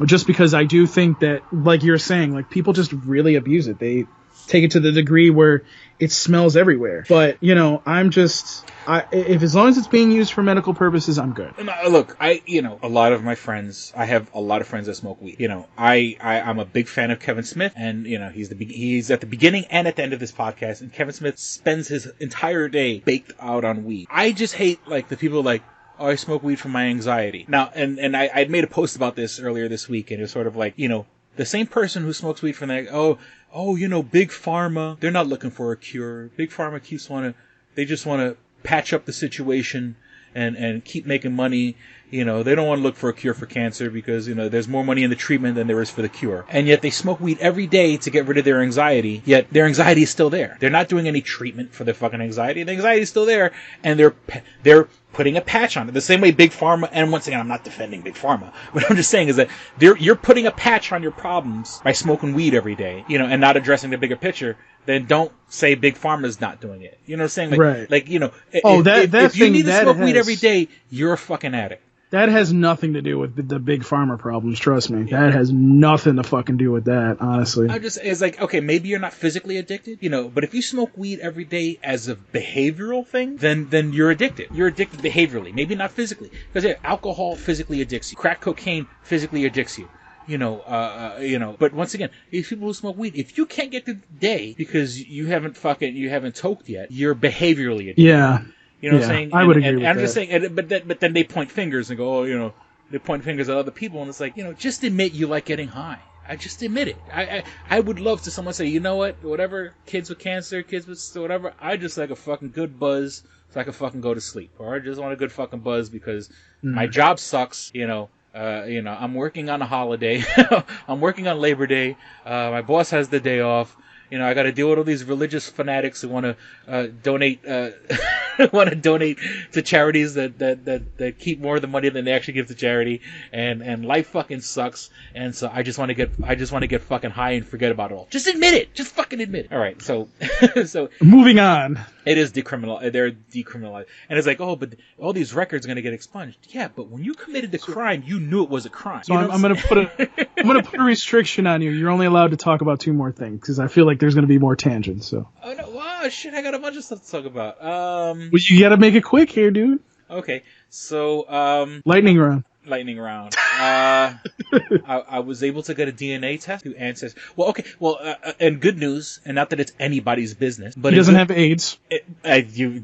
Just because I do think that, like you're saying, people just really abuse it. They take it to the degree where it smells everywhere. But, if as long as it's being used for medical purposes, I'm good. Look, a lot of my friends, I have a lot of friends that smoke weed. I'm a big fan of Kevin Smith, and, he's at the beginning and at the end of this podcast, and Kevin Smith spends his entire day baked out on weed. I just hate, the people I smoke weed for my anxiety. Now, and I made a post about this earlier this week, and it was sort of the same person who smokes weed for big pharma, they're not looking for a cure. Big pharma they just want to patch up the situation and keep making money. They don't want to look for a cure for cancer because, there's more money in the treatment than there is for the cure. And yet they smoke weed every day to get rid of their anxiety, yet their anxiety is still there. They're not doing any treatment for their fucking anxiety. The anxiety is still there, and they're putting a patch on it. The same way Big Pharma, and once again, I'm not defending Big Pharma. What I'm just saying is that you're putting a patch on your problems by smoking weed every day, and not addressing the bigger picture. Then don't say Big Pharma's not doing it. You know what I'm saying? Right. If you need to smoke weed every day, you're a fucking addict. That has nothing to do with the Big Pharma problems, trust me. Yeah. That has nothing to fucking do with that, honestly. It's okay, maybe you're not physically addicted, but if you smoke weed every day as a behavioral thing, then you're addicted. You're addicted behaviorally, maybe not physically. Because alcohol physically addicts you. Crack cocaine physically addicts you. But once again, these people who smoke weed, if you can't get through the day because you haven't toked yet, you're behaviorally addicted. Yeah. You know what I'm saying? I would agree with that. I'm just saying, but then they point fingers and go, they point fingers at other people, and it's just admit you like getting high. I just admit it. I would love to someone say, you know what, whatever, kids with cancer, kids with whatever, I just like a fucking good buzz so I can fucking go to sleep, or I just want a good fucking buzz because my job sucks, I'm working on a holiday, I'm working on Labor Day, my boss has the day off. I got to deal with all these religious fanatics who want to donate to charities that keep more of the money than they actually give to charity, and life fucking sucks. And so I just want to get fucking high and forget about it all. Just admit it. Just fucking admit it. All right. So moving on. It is decriminalized. They're decriminalized, and it's but all these records are going to get expunged. Yeah, but when you committed the crime, you knew it was a crime. So I'm going to put a restriction on you. You're only allowed to talk about 2 more things because I feel like there's going to be more tangents. So. Oh no! Wow, shit! I got a bunch of stuff to talk about. Well, you got to make it quick here, dude. Okay, so lightning round. I was able to get a DNA test through Ancestry. Well, okay. Well, and good news, and not that it's anybody's business, but he doesn't have AIDS. You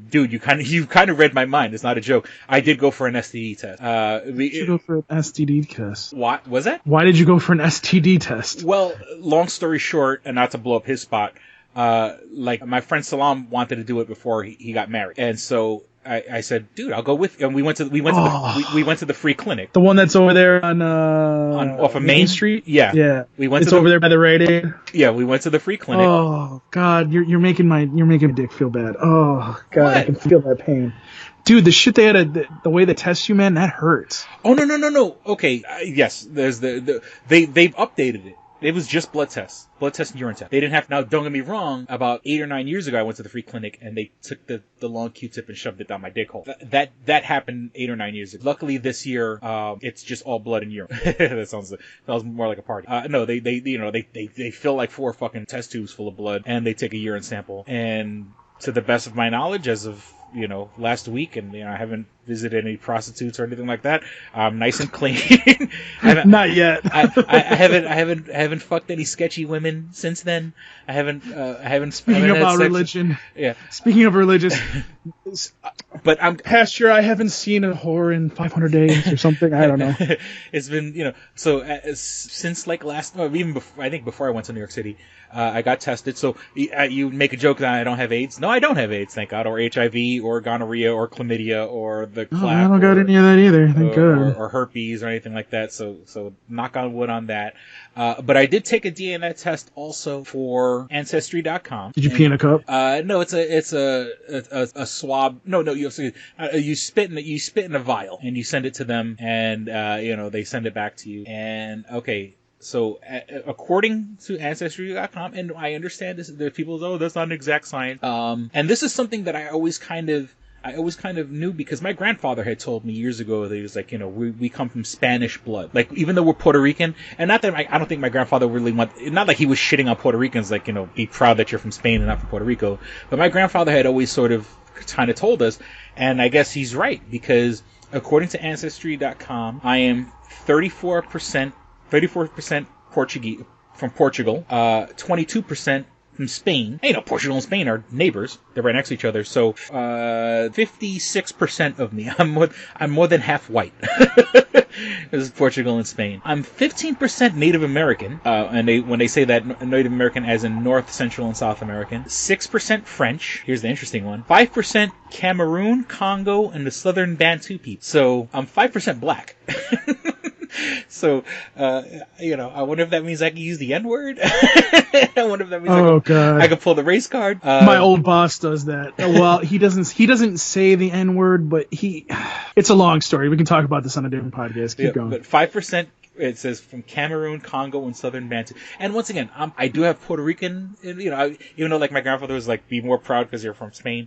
kind of read my mind. It's not a joke. I did go for an STD test. Why did you go for an STD test? What was that? Why did you go for an STD test? Well, long story short, and not to blow up his spot, my friend Salam wanted to do it before he got married, and so I said, dude, I'll go with you. And we went to the free clinic. The one that's over there on off of Main Street? Yeah. Yeah. We went it's over there by the Rite Aid? Yeah, we went to the free clinic. Oh, God, you're making my dick feel bad. Oh, God, What? I can feel that pain. Dude, the shit they had, the way they test you, man, that hurts. Oh, no. Okay, yes, there's they've updated it. It was just blood tests and urine tests. They didn't have, now don't get me wrong, about 8 or 9 years ago I went to the free clinic and they took the long Q-tip and shoved it down my dick hole. That happened 8 or 9 years ago. Luckily this year, it's just all blood and urine. That sounds more like a party. No, they fill like 4 fucking test tubes full of blood and they take a urine sample. And to the best of my knowledge, as of last week, and I haven't visited any prostitutes or anything like that. I'm nice and clean. Not yet. I haven't fucked any sketchy women since then. I haven't. Speaking about religion. Yeah. Speaking of religious. But I'm Pastor. I haven't seen a whore in 500 days or something. I don't know. It's been since like last, even before, I think before I went to New York City, I got tested. So you make a joke that I don't have AIDS. No, I don't have AIDS, thank God, or HIV, or gonorrhea, or chlamydia, or the clap. I don't got any of that either. Thank God. Or herpes, or anything like that. So knock on wood on that. But I did take a DNA test also for Ancestry.com. Did you pee in a cup? No, it's a swab. No, you spit in a vial and you send it to them, and they send it back to you. And okay. So, according to Ancestry.com, and I understand this, there's people who that's not an exact science. And this is something that I always kind of knew, because my grandfather had told me years ago that he was like, we come from Spanish blood. Like, even though we're Puerto Rican, and not that I don't think my grandfather really not like he was shitting on Puerto Ricans, like, be proud that you're from Spain and not from Puerto Rico. But my grandfather had always sort of kind of told us, and I guess he's right, because according to Ancestry.com, I am 34% Portuguese from Portugal, 22% from Spain. Hey, Portugal and Spain are neighbors; they're right next to each other. So, 56% of me. I'm more than half white. This is Portugal and Spain. I'm 15% Native American, and when they say that, Native American as in North, Central, and South American. 6% French. Here's the interesting one. 5% Cameroon, Congo, and the Southern Bantu people. So I'm 5% black. So, I wonder if that means I can use the N-word. I wonder if that means I can pull the race card. My old boss does that. Well, he doesn't say the N-word, but it's a long story. We can talk about this on a different podcast. Keep going. But 5%, it says, from Cameroon, Congo, and Southern Bantu. And once again, I do have Puerto Rican, even though, like, my grandfather was like, be more proud because you're from Spain.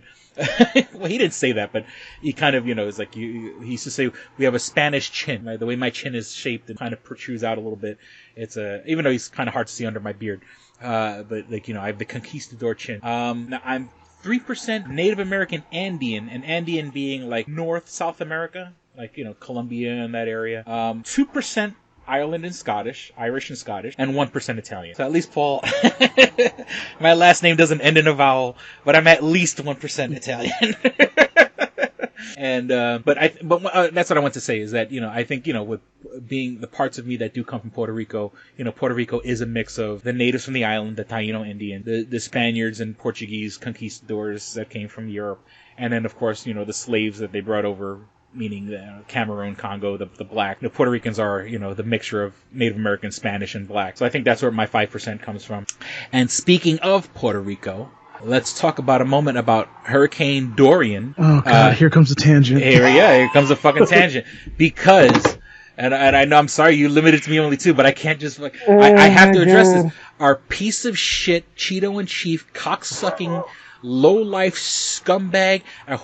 Well, he didn't say that, but he kind of, it's like, he used to say, we have a Spanish chin, right? The way my chin is shaped, it kind of protrudes out a little bit. It's even though he's kind of hard to see under my beard. But like, I have the conquistador chin. Now I'm 3% Native American Andean, and Andean being like North South America, like, Colombia and that area. 2% Irish and Scottish, and 1% Italian. So at least, Paul, my last name doesn't end in a vowel, but I'm at least 1% Italian. And but that's what I want to say is that I think with being the parts of me that do come from Puerto Rico, Puerto Rico is a mix of the natives from the island, the Taino Indian, the Spaniards and Portuguese conquistadors that came from Europe, and then of course the slaves that they brought over, meaning Cameroon, Congo, the black. The Puerto Ricans are, the mixture of Native American, Spanish, and black. So I think that's where my 5% comes from. And speaking of Puerto Rico, let's talk about a moment about Hurricane Dorian. Oh, God, here comes a tangent. Here comes a fucking tangent. Because, and I know, I'm sorry, you limited to me only 2, but I can't just, I have to address this. Our piece of shit, Cheeto in Chief, cocksucking, low-life scumbag. I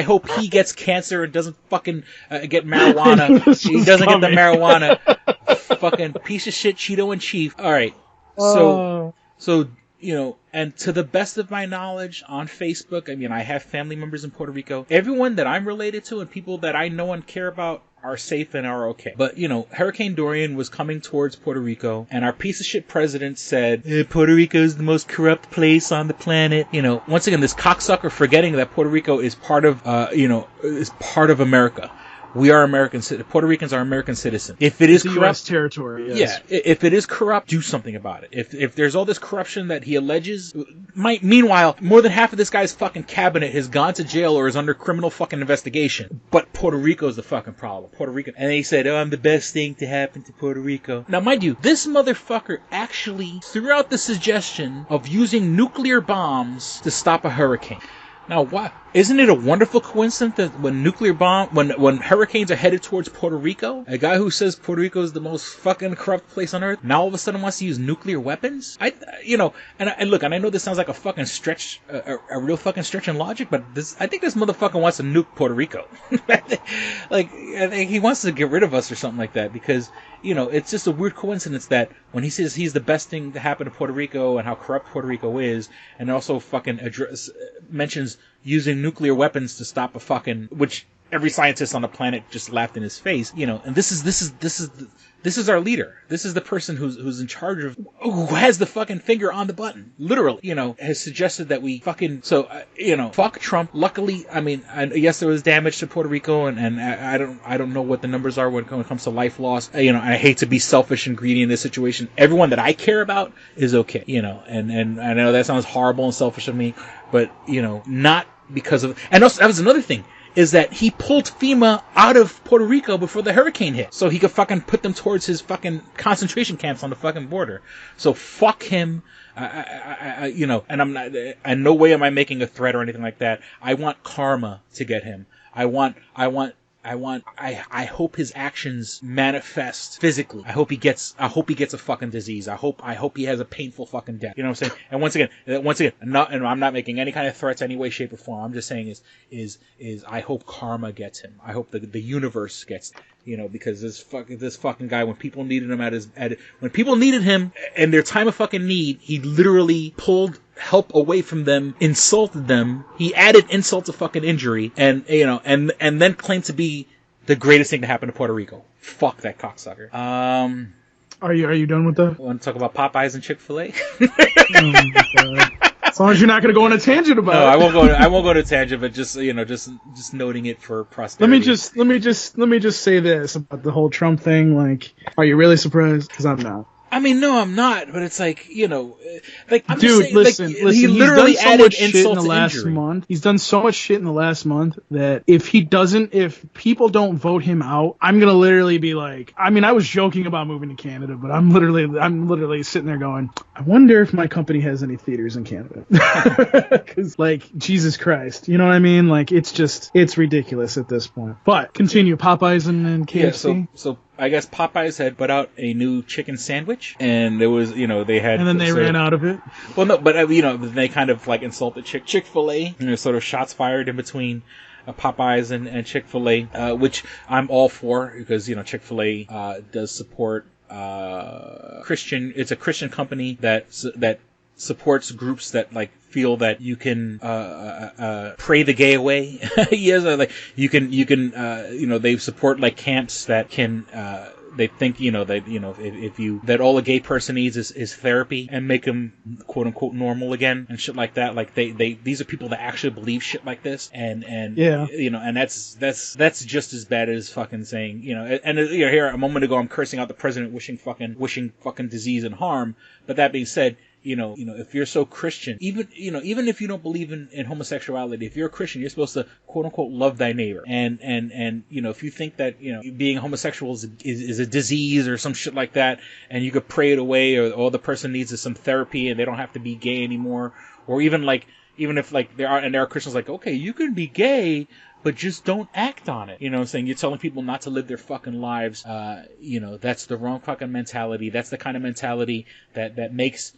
hope he gets cancer and doesn't fucking get marijuana. He doesn't get the marijuana. Fucking piece of shit, Cheeto in Chief. All right. So and to the best of my knowledge, on Facebook, I have family members in Puerto Rico. Everyone that I'm related to and people that I know and care about are safe and are okay. But, Hurricane Dorian was coming towards Puerto Rico, and our piece of shit president said, Puerto Rico is the most corrupt place on the planet. Once again, this cocksucker forgetting that Puerto Rico is part of, is part of America. we are Puerto Ricans are American citizens. If it is it's corrupt, U.S. territory. Yes. yeah, if it is corrupt, do something about it. If there's all this corruption that he alleges, meanwhile, more than half of this guy's fucking cabinet has gone to jail or is under criminal fucking investigation. But Puerto Rico is the fucking problem. Puerto Rico, and they said, "Oh, I'm the best thing to happen to Puerto Rico." Now, mind you, this motherfucker actually threw out the suggestion of using nuclear bombs to stop a hurricane. Now, why? Isn't it a wonderful coincidence that when hurricanes are headed towards Puerto Rico, a guy who says Puerto Rico is the most fucking corrupt place on earth, now all of a sudden wants to use nuclear weapons? And I know this sounds like a fucking stretch, a real fucking stretch in logic, but I think this motherfucker wants to nuke Puerto Rico. I think he wants to get rid of us or something like that, because, it's just a weird coincidence that when he says he's the best thing to happen to Puerto Rico and how corrupt Puerto Rico is, and also fucking mentions using nuclear weapons to stop which every scientist on the planet just laughed in his face, and this is our leader. This is the person who's in charge of, who has the fucking finger on the button, literally, has suggested that we fuck Trump. Luckily, yes, there was damage to Puerto Rico, and I don't know what the numbers are when it comes to life loss. I hate to be selfish and greedy in this situation. Everyone that I care about is okay, and I know that sounds horrible and selfish of me, but, not because of, and also, that was another thing, is that he pulled FEMA out of Puerto Rico before the hurricane hit, so he could fucking put them towards his fucking concentration camps on the fucking border. So fuck him. And I'm not, in no way am I making a threat or anything like that. I want karma to get him. I hope his actions manifest physically. I hope he gets a fucking disease. I hope he has a painful fucking death. You know what I'm saying? And once again, I'm not making any kind of threats any way, shape, or form. I'm just saying is I hope karma gets him. I hope the universe gets, because this fucking guy, when people needed him when people needed him in their time of fucking need, he literally pulled help away from them, insulted them. He added insult to fucking injury, and then claimed to be the greatest thing to happen to Puerto Rico. Fuck that cocksucker. Are you done with that? Want to talk about Popeyes and Chick-fil-A? Oh my God. As long as you're not going to go on a tangent about it. No, I won't go to tangent, but just noting it for posterity. Let me just say this about the whole Trump thing. Like, are you really surprised? Because I'm not. No, I'm not, but it's like, I'm dude, just saying, listen, he literally added insult to injury. Month. He's done so much shit in the last month that if people don't vote him out, I'm gonna literally be like, I was joking about moving to Canada, but I'm literally sitting there going, I wonder if my company has any theaters in Canada. Because, Jesus Christ, you know what I mean? It's ridiculous at this point. But continue, Popeyes and KFC. Yeah, so I guess Popeyes had put out a new chicken sandwich, and there was, they had... And then they ran out of it? Well, no, but, they kind of, insulted Chick-fil-A, sort of shots fired in between Popeyes and Chick-fil-A, which I'm all for, because, Chick-fil-A does support it's a Christian company that supports groups that feel that you can pray the gay away. Yes, you can they support camps that can they think that all a gay person needs is therapy, and make them quote unquote normal again and shit like that. These are people that actually believe shit like this, and yeah, and that's just as bad as fucking saying here a moment ago I'm cursing out the president, wishing fucking disease and harm. But that being said, if you're so Christian, even if you don't believe in homosexuality, if you're a Christian, you're supposed to quote unquote love thy neighbor. And if you think that, being homosexual is a disease or some shit like that, and you could pray it away, or all the person needs is some therapy and they don't have to be gay anymore, or even if there are Christians okay, you can be gay, but just don't act on it. You know what I'm saying? You're telling people not to live their fucking lives. That's the wrong fucking mentality. That's the kind of mentality that makes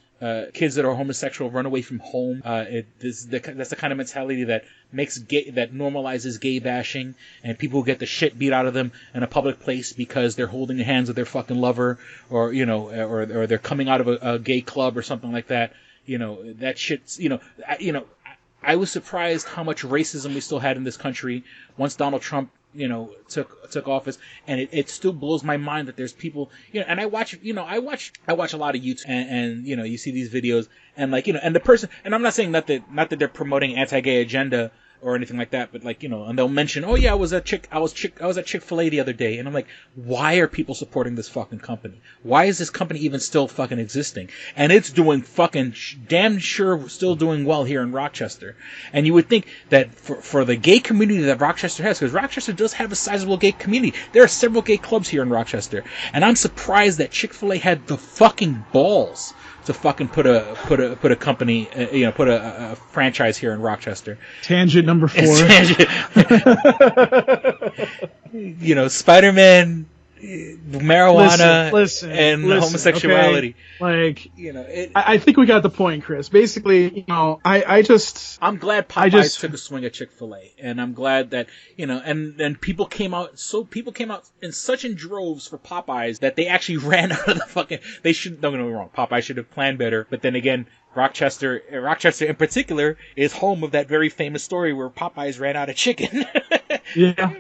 kids that are homosexual run away from home. That's the kind of mentality that that normalizes gay bashing, and people get the shit beat out of them in a public place because they're holding the hands of their fucking lover, or or they're coming out of a gay club or something like that. That shit's I was surprised how much racism we still had in this country once Donald Trump took office, and it still blows my mind that there's people, and I watch a lot of YouTube, and you see these videos, and and the person, and I'm not saying not that they're promoting anti-gay agenda or anything like that, but like, and they'll mention, oh yeah, I was at Chick-fil-A the other day, and I'm like, why are people supporting this fucking company? Why is this company even still fucking existing? And it's doing fucking damn sure still doing well here in Rochester. And you would think that for the gay community that Rochester has, because Rochester does have a sizable gay community, there are several gay clubs here in Rochester, and I'm surprised that Chick-fil-A had the fucking balls to fucking put a company, put a franchise here in Rochester. Tangent number 4. Spider-Man, marijuana, and homosexuality. Okay? Like, I think we got the point, Chris. Basically, I'm glad Popeyes took a swing at Chick-fil-A, and I'm glad that, and people came out in such in droves for Popeyes that they actually ran out of the fucking, don't get me wrong, Popeyes should have planned better, but then again, Rochester in particular is home of that very famous story where Popeyes ran out of chicken. Yeah.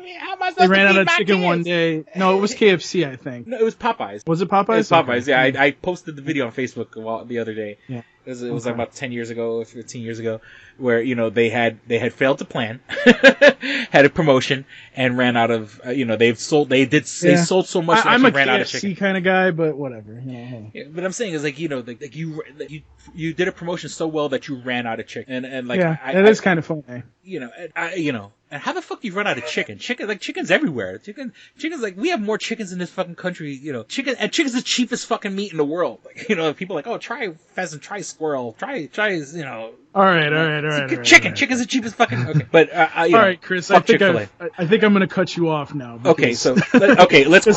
They ran out of chicken one day. No, it was KFC, I think. No, it was Popeyes. Was it Popeyes? It was Popeyes, okay. Yeah. I posted the video on Facebook the other day. Yeah. It was like about 10 years ago, 15 years ago, where, they had failed to plan, had a promotion, and ran out of, they sold so much that I'm a ran KFC out of chicken. kind of guy, but whatever. Yeah, but I'm saying is like, you did a promotion so well that you ran out of chicken. And like, yeah, it is kind of funny. And how the fuck you run out of chicken? Chicken's everywhere. Chicken's like, we have more chickens in this fucking country, chicken's the cheapest fucking meat in the world. Like, people are like, oh, try pheasant, try squirrel, try, All right. Chicken's the cheapest fucking, okay. But, all right, Chris, I think I'm going to cut you off now. Okay, let's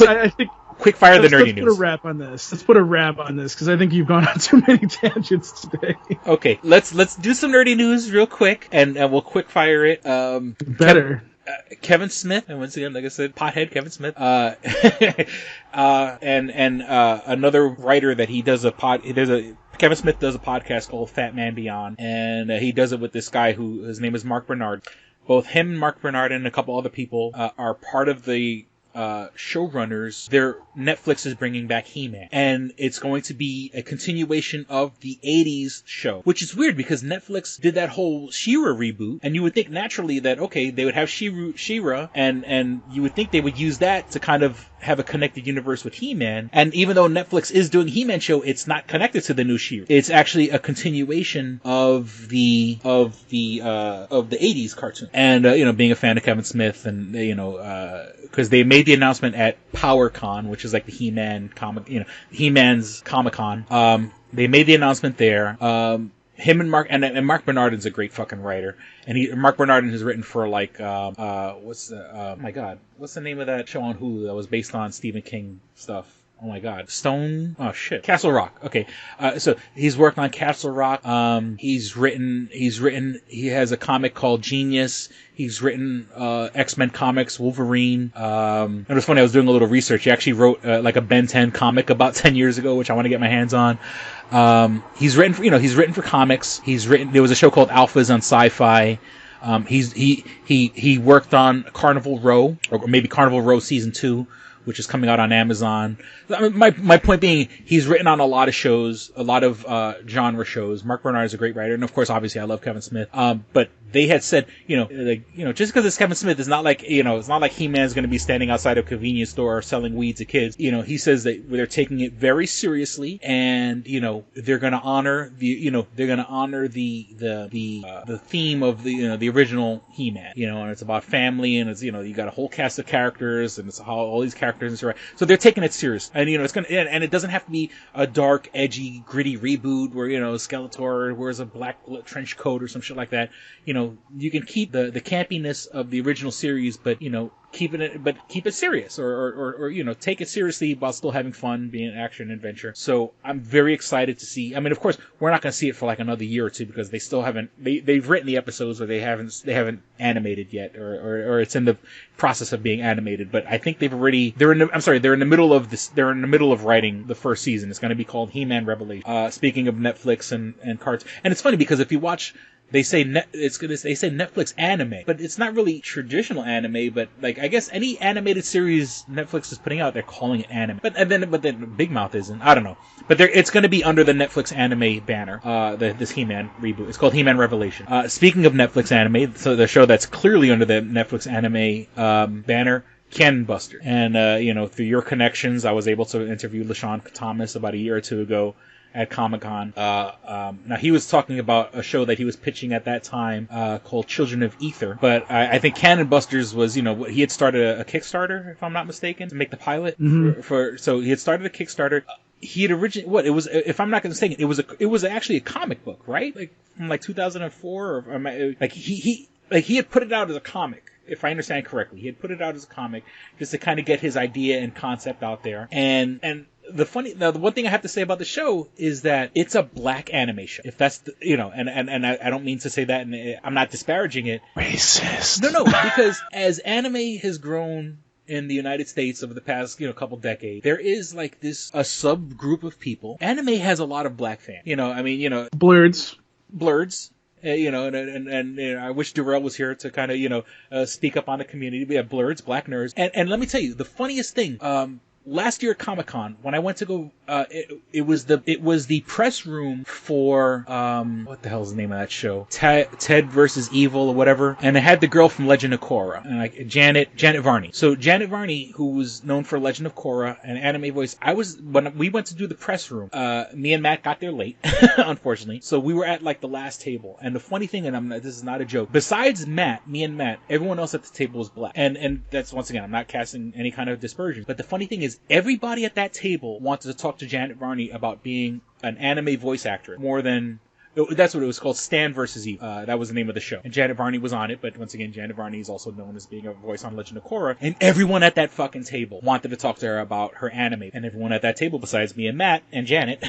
quick fire the nerdy news. Let's put a wrap on this, because I think you've gone on too many tangents today. Okay, let's do some nerdy news real quick, and we'll quick fire it. Better. Kevin Smith, and once again, like I said, pothead Kevin Smith, and another writer that he does Kevin Smith does a podcast called Fat Man Beyond, and he does it with this guy his name is Mark Bernard. Both him and Mark Bernard and a couple other people are part of the showrunners. Netflix is bringing back He-Man, and it's going to be a continuation of the 80s show, which is weird because Netflix did that whole She-Ra reboot, and you would think naturally that, okay, they would have She-Ra, and you would think they would use that to kind of have a connected universe with He-Man. And even though Netflix is doing He-Man show, it's not connected to the new She-Ra. It's actually a continuation of the 80s cartoon. And being a fan of Kevin Smith, and because they made the announcement at PowerCon, which is like the He-Man comic, He-Man's Comic-Con. They made the announcement there. Him and Mark Bernardin's a great fucking writer, and Mark Bernardin has written for like what's the name of that show on Hulu that was based on Stephen King stuff? Oh my God, Castle Rock. Okay, so he's worked on Castle Rock. He has a comic called Genius. He's written X-Men comics, Wolverine. And it was funny, I was doing a little research. He actually wrote like a Ben 10 comic about 10 years ago, which I want to get my hands on. He's written for comics. There was a show called Alphas on Sci-Fi. He worked on Carnival Row, or maybe Carnival Row Season 2, which is coming out on Amazon. I mean, my point being, he's written on a lot of shows, a lot of genre shows. Mark Bernard is a great writer, and of course, obviously, I love Kevin Smith. But they had said, just because it's Kevin Smith, it's not like He-Man's going to be standing outside a convenience store selling weed to kids. He says that they're taking it very seriously, and they're going to honor the theme of the original He-Man. And it's about family, and it's you got a whole cast of characters, and it's how all these characters are. So they're taking it serious, and it's gonna, and it doesn't have to be a dark, edgy, gritty reboot where Skeletor wears a black trench coat or some shit like that. You can keep the campiness of the original series, but keep it serious, or take it seriously while still having fun, being an action adventure. So I'm very excited to see. I mean, of course, we're not going to see it for like another year or two because they still haven't. They've written the episodes, or they haven't animated yet, or it's in the process of being animated. But I think they're in the middle of this. They're in the middle of writing the first season. It's going to be called He-Man Revelation. Speaking of Netflix and cards, and it's funny because if you watch they say they say Netflix anime, but it's not really traditional anime. But like, I guess any animated series Netflix is putting out, they're calling it anime. But then Big Mouth isn't. I don't know. But it's going to be under the Netflix anime banner. This He-Man reboot. It's called He-Man Revelation. Speaking of Netflix anime, so the show that's clearly under the Netflix anime banner. Cannon Buster. And, through your connections, I was able to interview LaShawn Thomas about a year or two ago at Comic-Con. Now, he was talking about a show that he was pitching at that time called Children of Ether. But I think Cannon Busters was, he had started a Kickstarter, if I'm not mistaken, to make the pilot. So he had started a Kickstarter. He had originally, it was, if I'm not mistaken, it was actually a comic book, right? Like, from like 2004, he had put it out as a comic. If I understand correctly, he had put it out as a comic just to kind of get his idea and concept out there. And the one thing I have to say about the show is that it's a black animation. If that's and I don't mean to say that, and I'm not disparaging it. Racist. No, because as anime has grown in the United States over the past, couple decades, there is like a subgroup of people. Anime has a lot of black fans. Blurds. And I wish Darrell was here to kind of, speak up on the community. We have Blurds, Black Nerds. And let me tell you, the funniest thing, last year at Comic-Con, when I went to go, it was the press room for, what the hell is the name of that show? Ted versus Evil or whatever. And it had the girl from Legend of Korra, and like Janet Varney. So Janet Varney, who was known for Legend of Korra and anime voice, when we went to do the press room, me and Matt got there late, unfortunately. So we were at like the last table. And the funny thing, and this is not a joke, besides me and Matt, everyone else at the table was black. And that's, once again, I'm not casting any kind of dispersion. But the funny thing is, everybody at that table wanted to talk to Janet Varney about being an anime voice actress more than... That's what it was called, Stan versus Eve. That was the name of the show. And Janet Varney was on it, but once again, Janet Varney is also known as being a voice on Legend of Korra. And everyone at that fucking table wanted to talk to her about her anime. And everyone at that table, besides me and Matt and Janet,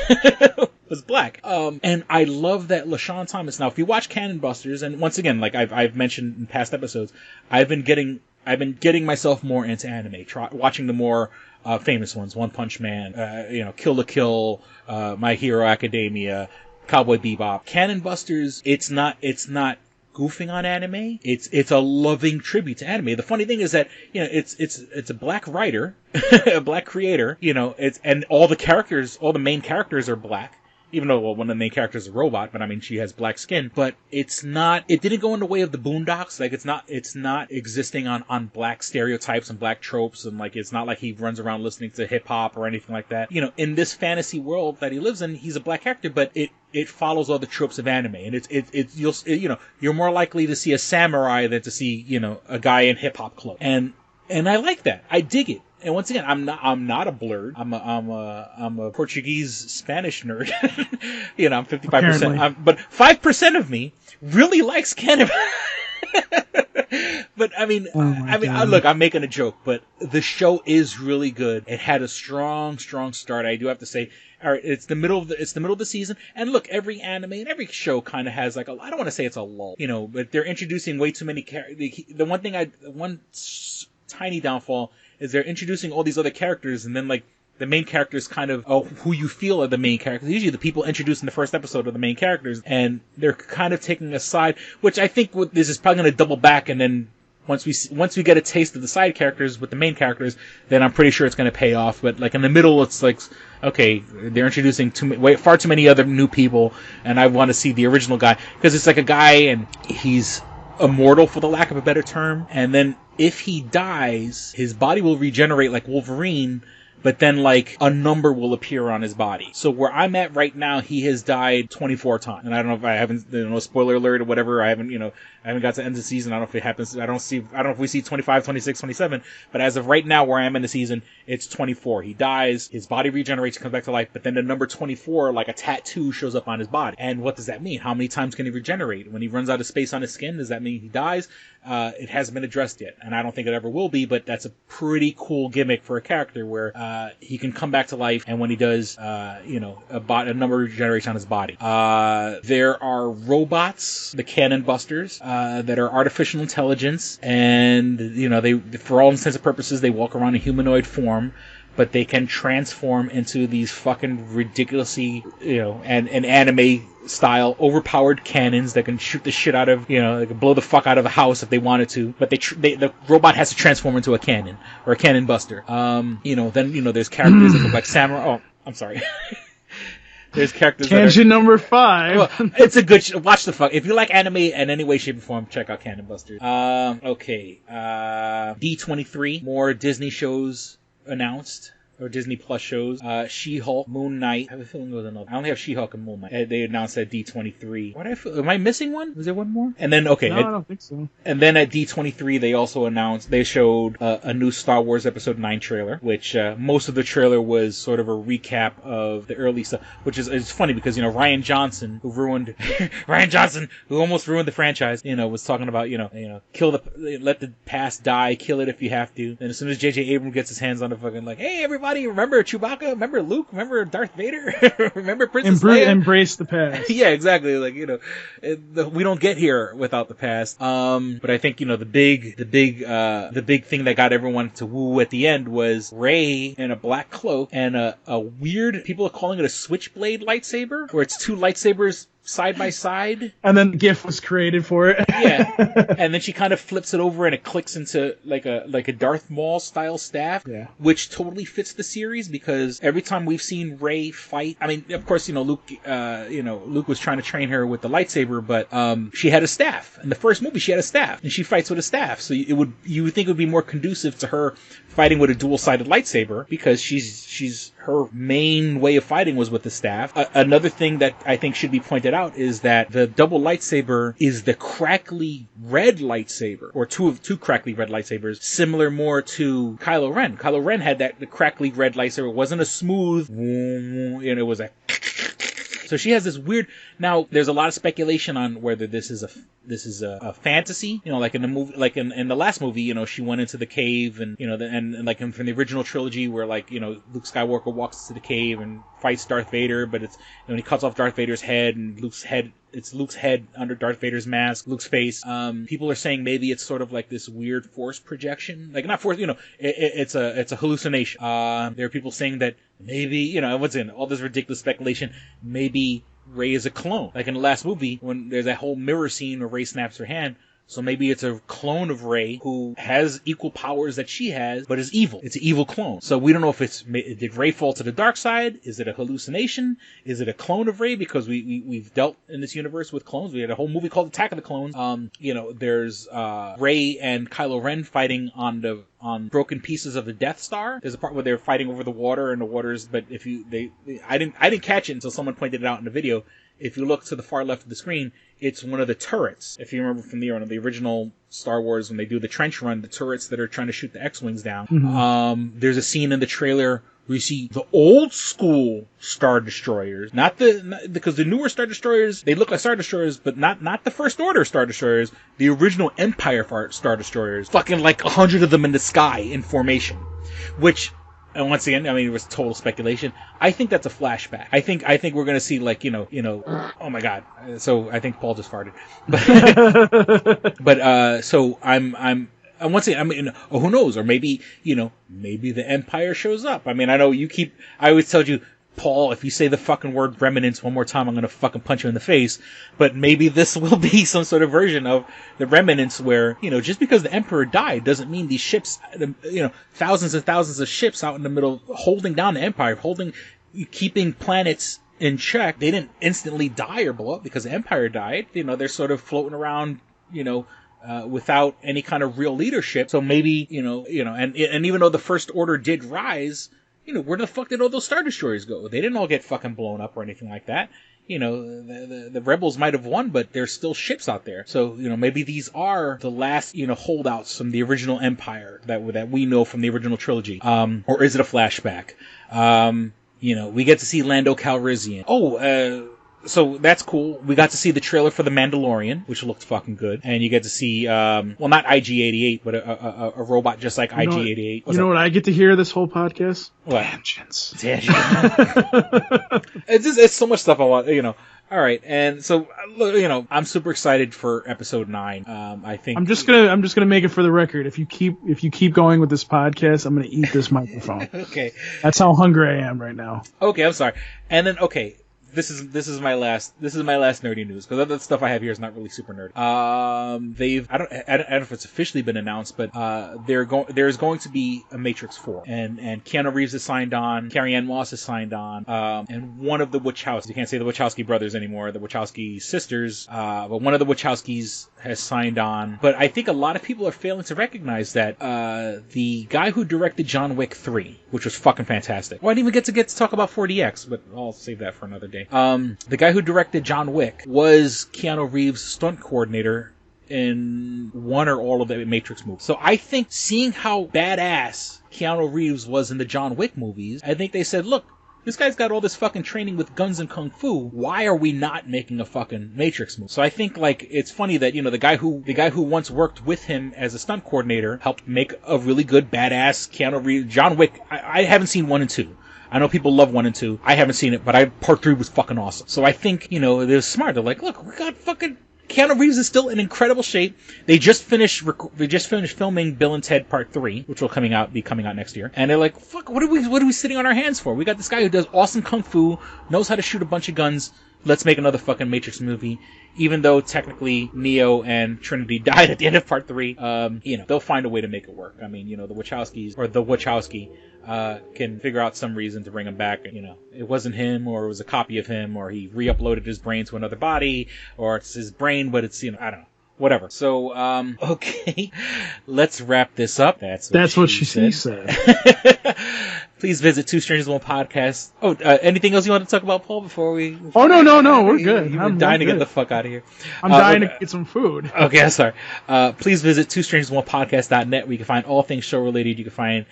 was black. And I love that LaShawn Thomas. Now, if you watch Cannon Busters, and once again, like I've mentioned in past episodes, I've been getting myself more into anime, watching the more famous ones, One Punch Man, Kill la Kill, My Hero Academia, Cowboy Bebop. Cannon Busters, it's not goofing on anime. It's a loving tribute to anime. The funny thing is that, it's a black writer, a black creator, and all the main characters are black. Even though, one of the main characters is a robot, but I mean, she has black skin. But it didn't go in the way of the Boondocks. Like, it's not existing on black stereotypes and black tropes, and like, it's not like he runs around listening to hip hop or anything like that. In this fantasy world that he lives in, he's a black character, but it follows all the tropes of anime. And you're more likely to see a samurai than to see, a guy in hip hop clothes. And I like that. I dig it. And once again, I'm not a blurred. I'm a Portuguese Spanish nerd. I'm 55%. But 5% of me really likes Canada. But I mean, look, I'm making a joke, but the show is really good. It had a strong start. I do have to say, all right, it's the middle of the season, and look, every anime and every show kind of has like I don't want to say it's a lull, but they're introducing way too many characters. One tiny downfall is they're introducing all these other characters, and then like the main characters kind of who you feel are the main characters. Usually the people introduced in the first episode are the main characters, and they're kind of taking a side, which I think this is probably going to double back, and then once we get a taste of the side characters with the main characters, then I'm pretty sure it's going to pay off. But like in the middle, it's like, okay, they're introducing far too many other new people, and I want to see the original guy, because it's like a guy and he's immortal, for the lack of a better term, and then if he dies, his body will regenerate like Wolverine, but then like a number will appear on his body. So where I'm at right now, he has died 24 times. And I don't know if I haven't, spoiler alert or whatever, I haven't got to end the season. I don't know if it happens. I don't know if we see 25, 26, 27, but as of right now where I am in the season, it's 24. He dies, his body regenerates, comes back to life, but then the number 24, like a tattoo, shows up on his body. And what does that mean? How many times can he regenerate? When he runs out of space on his skin, does that mean he dies? It hasn't been addressed yet, and I don't think it ever will be, but that's a pretty cool gimmick for a character where he can come back to life, and when he does, a number regenerates on his body. There are robots, the Cannon Busters, that are artificial intelligence, and they, for all intents and purposes, they walk around in humanoid form. but they can transform into these fucking ridiculously, and anime style overpowered cannons that can shoot the shit out of, they can blow the fuck out of a house if they wanted to, but the robot has to transform into a cannon or a cannon buster. Then there's characters that look like samurai. Oh, I'm sorry. There's characters. Tangent number 5. Well, it's a good. Watch the fuck. If you like anime in any way, shape, or form, check out Cannon Busters. Okay. D23. More Disney shows announced. Or Disney Plus shows. She-Hulk, Moon Knight. I have a feeling there was another. I only have She-Hulk and Moon Knight. They announced at D23. Am I missing one? Was there one more? And then, okay. No, I don't think so. And then at D23, they also announced, they showed a new Star Wars Episode 9 trailer, which most of the trailer was sort of a recap of the early stuff, which is funny because, Rian Johnson, who almost ruined the franchise, was talking about, let the past die, kill it if you have to. And as soon as J.J. Abrams gets his hands on the fucking, like, hey, everybody, remember Chewbacca? Remember Luke? Remember Darth Vader? Remember Princess Leia? Embrace the past. Yeah, exactly. Like, we don't get here without the past. But I think, the big thing that got everyone to woo at the end was Rey in a black cloak and a weird, people are calling it a switchblade lightsaber, where it's two lightsabers side by side. And then the GIF was created for it. Yeah. And then she kind of flips it over and it clicks into like a Darth Maul style staff. Yeah. Which totally fits the series because every time we've seen Rey fight, I mean, of course, Luke was trying to train her with the lightsaber, but she had a staff. In the first movie, she had a staff and she fights with a staff. So you would think it would be more conducive to her fighting with a dual-sided lightsaber because she's her main way of fighting was with the staff. Another thing that I think should be pointed out is that the double lightsaber is the crackly red lightsaber, or two crackly red lightsabers, similar more to Kylo Ren. Kylo Ren had the crackly red lightsaber. It wasn't a smooth, it was a. So she has this weird. Now there's a lot of speculation on whether this is a fantasy, like in the movie, like in the last movie, she went into the cave and and like from the original trilogy where Luke Skywalker walks to the cave and fights Darth Vader, but it's he cuts off Darth Vader's head and it's Luke's head under Darth Vader's mask, Luke's face. People are saying maybe it's sort of like this weird force projection, like not force, it's a hallucination. There are people saying that maybe, what's in all this ridiculous speculation, maybe Rey is a clone. Like in the last movie, when there's that whole mirror scene where Rey snaps her hand. So maybe it's a clone of Rey who has equal powers that she has, but is evil. It's an evil clone. So we don't know if did Rey fall to the dark side? Is it a hallucination? Is it a clone of Rey? Because we've dealt in this universe with clones. We had a whole movie called Attack of the Clones. There's Rey and Kylo Ren fighting on broken pieces of the Death Star. There's a part where they're fighting over the water and the waters, but I didn't catch it until someone pointed it out in the video. If you look to the far left of the screen, it's one of the turrets. If you remember from the original Star Wars, when they do the trench run, the turrets that are trying to shoot the X-Wings down. Mm-hmm. There's a scene in the trailer where you see the old school Star Destroyers, because the newer Star Destroyers, they look like Star Destroyers, but not the First Order Star Destroyers, the original Empire Star Destroyers, fucking like 100 of them in the sky in formation, which. And once again, I mean, it was total speculation. I think that's a flashback. I think we're going to see oh my God. So I think Paul just farted. But so I'm once again, I mean, who knows? Or maybe the Empire shows up. I mean, I know I always tell you, Paul, if you say the fucking word remnants one more time, I'm going to fucking punch you in the face. But maybe this will be some sort of version of the remnants where, just because the Emperor died doesn't mean these ships, thousands and thousands of ships out in the middle holding down the Empire, keeping planets in check. They didn't instantly die or blow up because the Empire died. They're sort of floating around, without any kind of real leadership. So maybe, and even though the First Order did rise, where the fuck did all those Star Destroyers go? They didn't all get fucking blown up or anything like that. The rebels might have won, but there's still ships out there. So, maybe these are the last, holdouts from the original Empire that we know from the original trilogy. Or is it a flashback? We get to see Lando Calrissian. So that's cool. We got to see the trailer for The Mandalorian, which looked fucking good. And you get to see, not IG-88, but a robot just like IG-88. You know what I get to hear this whole podcast? What? Tangents. It's so much stuff I want, All right, and so I'm super excited for episode 9. I think I'm just gonna make it for the record. If you keep going with this podcast, I'm gonna eat this microphone. Okay, that's how hungry I am right now. Okay, I'm sorry. And then this is my last nerdy news, because other stuff I have here is not really super nerdy. I don't know if it's officially been announced, but there's going to be a Matrix 4, and Keanu Reeves is signed on, Carrie-Anne Moss is signed on, and one of the Wachowskis, you can't say the Wachowski brothers anymore, the Wachowski sisters, but one of the Wachowskis has signed on. But I think a lot of people are failing to recognize that the guy who directed John Wick 3, which was fucking fantastic. Well, I didn't even get to talk about 4DX, but I'll save that for another day. The guy who directed John Wick was Keanu Reeves' stunt coordinator in one or all of the Matrix movies. So I think, seeing how badass Keanu Reeves was in the John Wick movies, I think they said, look, this guy's got all this fucking training with guns and kung fu. Why are we not making a fucking Matrix movie? So I think, like, it's funny that, the guy who once worked with him as a stunt coordinator helped make a really good badass Keanu Reeves. John Wick, I haven't seen 1 and 2. I know people love 1 and 2. I haven't seen it, but part 3 was fucking awesome. So I think, they're smart. They're like, look, we got fucking Keanu Reeves is still in incredible shape. They just finished filming Bill and Ted Part 3, which will be coming out next year. And they're like, fuck, what are we sitting on our hands for? We got this guy who does awesome kung fu, knows how to shoot a bunch of guns. Let's make another fucking Matrix movie. Even though technically Neo and Trinity died at the end of Part 3, they'll find a way to make it work. I mean, the Wachowskis, or the Wachowski, can figure out some reason to bring him back. It wasn't him, or it was a copy of him, or he re-uploaded his brain to another body, or it's his brain, but it's, I don't know. Whatever. So, okay, let's wrap this up. That's what she said. Please visit Two Strangers One Podcast. Oh, anything else you want to talk about, Paul, before we... Oh, no, we're good. I'm dying to get the fuck out of here. I'm dying to get some food. Okay, I'm sorry. Please visit twostrangersonepodcast.net, where you can find all things show related. You can find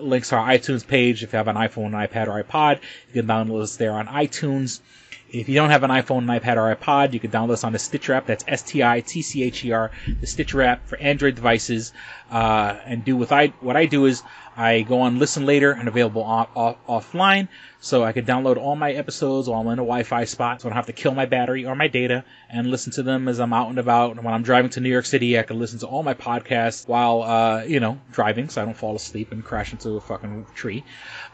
links to our iTunes page. If you have an iPhone, an iPad, or iPod, you can download us there on iTunes. If you don't have an iPhone, an iPad, or iPod, you can download us on the Stitcher app. That's STITCHER, the Stitcher app for Android devices. And what I do is I go on Listen Later and available offline, so I can download all my episodes while I'm in a Wi-Fi spot, so I don't have to kill my battery or my data, and listen to them as I'm out and about. And when I'm driving to New York City, I can listen to all my podcasts while driving, so I don't fall asleep and crash into a fucking tree.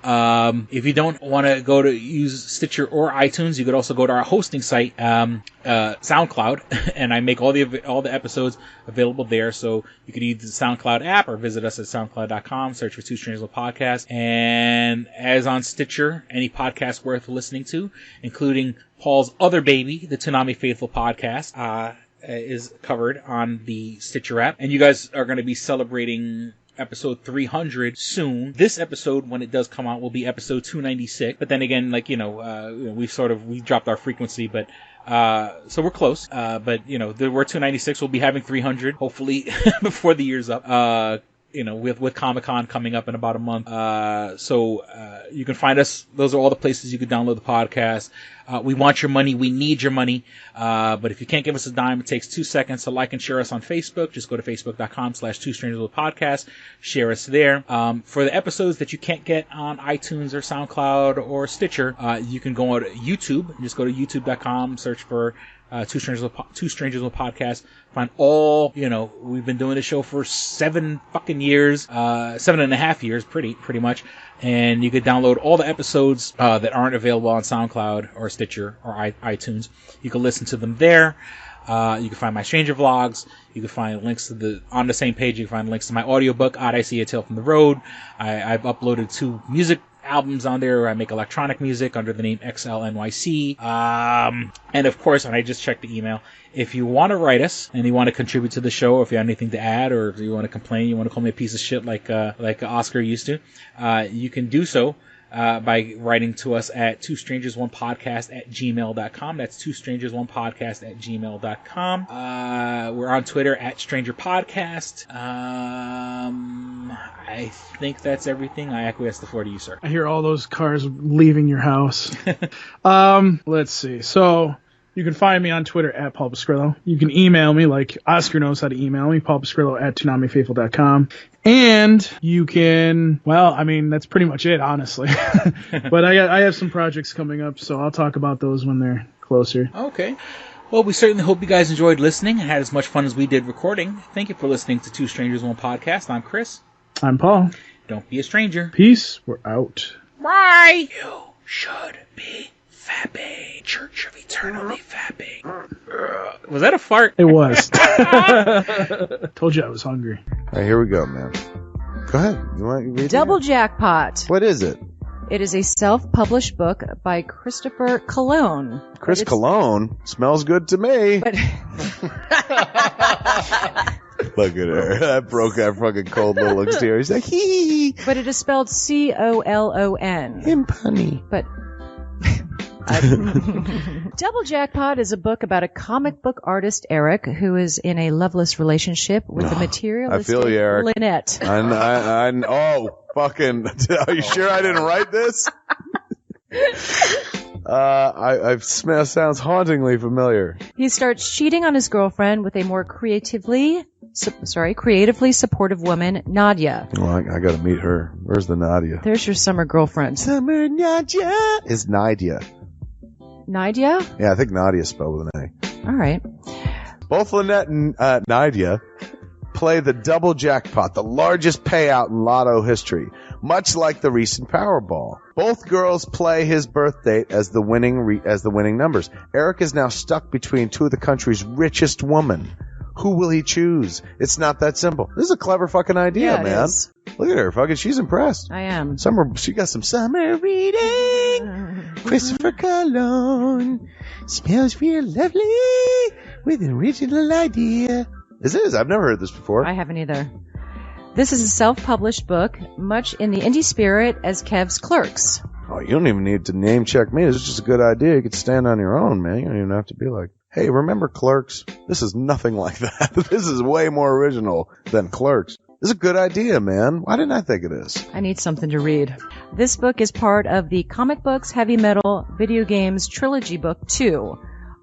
If you don't want to use Stitcher or iTunes, you could also go to our hosting site, SoundCloud, and I make all the episodes available there. So you could use the SoundCloud app or visit us at soundcloud.com, search for Two Strangers One Podcast. And as on Stitcher, any podcast worth listening to, including Paul's other baby, the Toonami Faithful podcast, is covered on the Stitcher app. And you guys are going to be celebrating episode 300 soon. This episode, when it does come out, will be episode 296. But then again, we dropped our frequency, but so we're close. But we're 296. We'll be having 300 hopefully before the year's up. With Comic-Con coming up in about a month. So you can find us. Those are all the places you can download the podcast. We want your money. We need your money. But if you can't give us a dime, it takes 2 seconds to like and share us on Facebook. Just go to facebook.com/twostrangerswithpodcast. Share us there. For the episodes that you can't get on iTunes or SoundCloud or Stitcher, you can go on to YouTube. Just go to youtube.com, search for Two Strangers With Podcast. Find all, we've been doing this show for 7 fucking years, 7.5 years, pretty much. And you could download all the episodes that aren't available on SoundCloud or Stitcher or iTunes. You can listen to them there. You can find my Stranger Vlogs. You can find links on the same page. You can find links to my audiobook, Odd I See a Tale from the Road. I've uploaded 2 music albums on there. I make electronic music under the name XLNYC. And of course, and I just checked the email, if you want to write us and you want to contribute to the show, or if you have anything to add, or if you want to complain, you want to call me a piece of shit like Oscar used to, you can do so by writing to us at twostrangersonepodcast@gmail.com. That's twostrangersonepodcast@gmail.com. We're on Twitter at Stranger Podcast. I think that's everything. I acquiesce the floor to you, sir. I hear all those cars leaving your house. Let's see. So you can find me on Twitter at Paul Pascrillo. You can email me like Oscar knows how to email me, paulpascrillo@toonamifaithful.com. And you can, that's pretty much it, honestly. But I have some projects coming up, so I'll talk about those when they're closer. Okay. Well, we certainly hope you guys enjoyed listening and had as much fun as we did recording. Thank you for listening to Two Strangers, One Podcast. I'm Chris. I'm Paul. Don't be a stranger. Peace. We're out. Bye. You should be fapping. Church of Eternally Fapping. Was that a fart? It was. Told you I was hungry. All right, here we go, man. Go ahead. You want to read Double Jackpot. What is it? It is a self-published book by Christopher Cologne. Chris Cologne? Smells good to me. But Look at her. That broke that fucking cold little exterior. He's like, hee. But it is spelled C-O-L-O-N. Him punny. But Double Jackpot is a book about a comic book artist, Eric, who is in a loveless relationship with the materialistic I feel you, Eric. Lynette. Oh, fucking. Are you sure I didn't write this? Sounds hauntingly familiar. He starts cheating on his girlfriend with a more creatively supportive woman, Nadia. Well, I got to meet her. Where's the Nadia? There's your summer girlfriend. Summer Nadia is Nadia. Nadia? Yeah, I think Nadia spelled with an A. All right. Both Lynette and Nadia play the double jackpot, the largest payout in lotto history, much like the recent Powerball. Both girls play his birth date as the winning numbers. Eric is now stuck between two of the country's richest women. Who will he choose? It's not that simple. This is a clever fucking idea, Yeah, man. it is. Look at her, fucking. She's impressed. I am. She got some summer reading. Christopher Cologne smells real lovely with an original idea. This is. I've never heard this before. I haven't either. This is a self-published book, much in the indie spirit as Kev's Clerks. Oh, you don't even need to name check me. This is just a good idea. You could stand on your own, man. You don't even have to be like, hey, remember Clerks? This is nothing like that. This is way more original than Clerks. This is a good idea, man. Why didn't I think of this? I need something to read. This book is part of the Comic Books, Heavy Metal, Video Games Trilogy Book 2.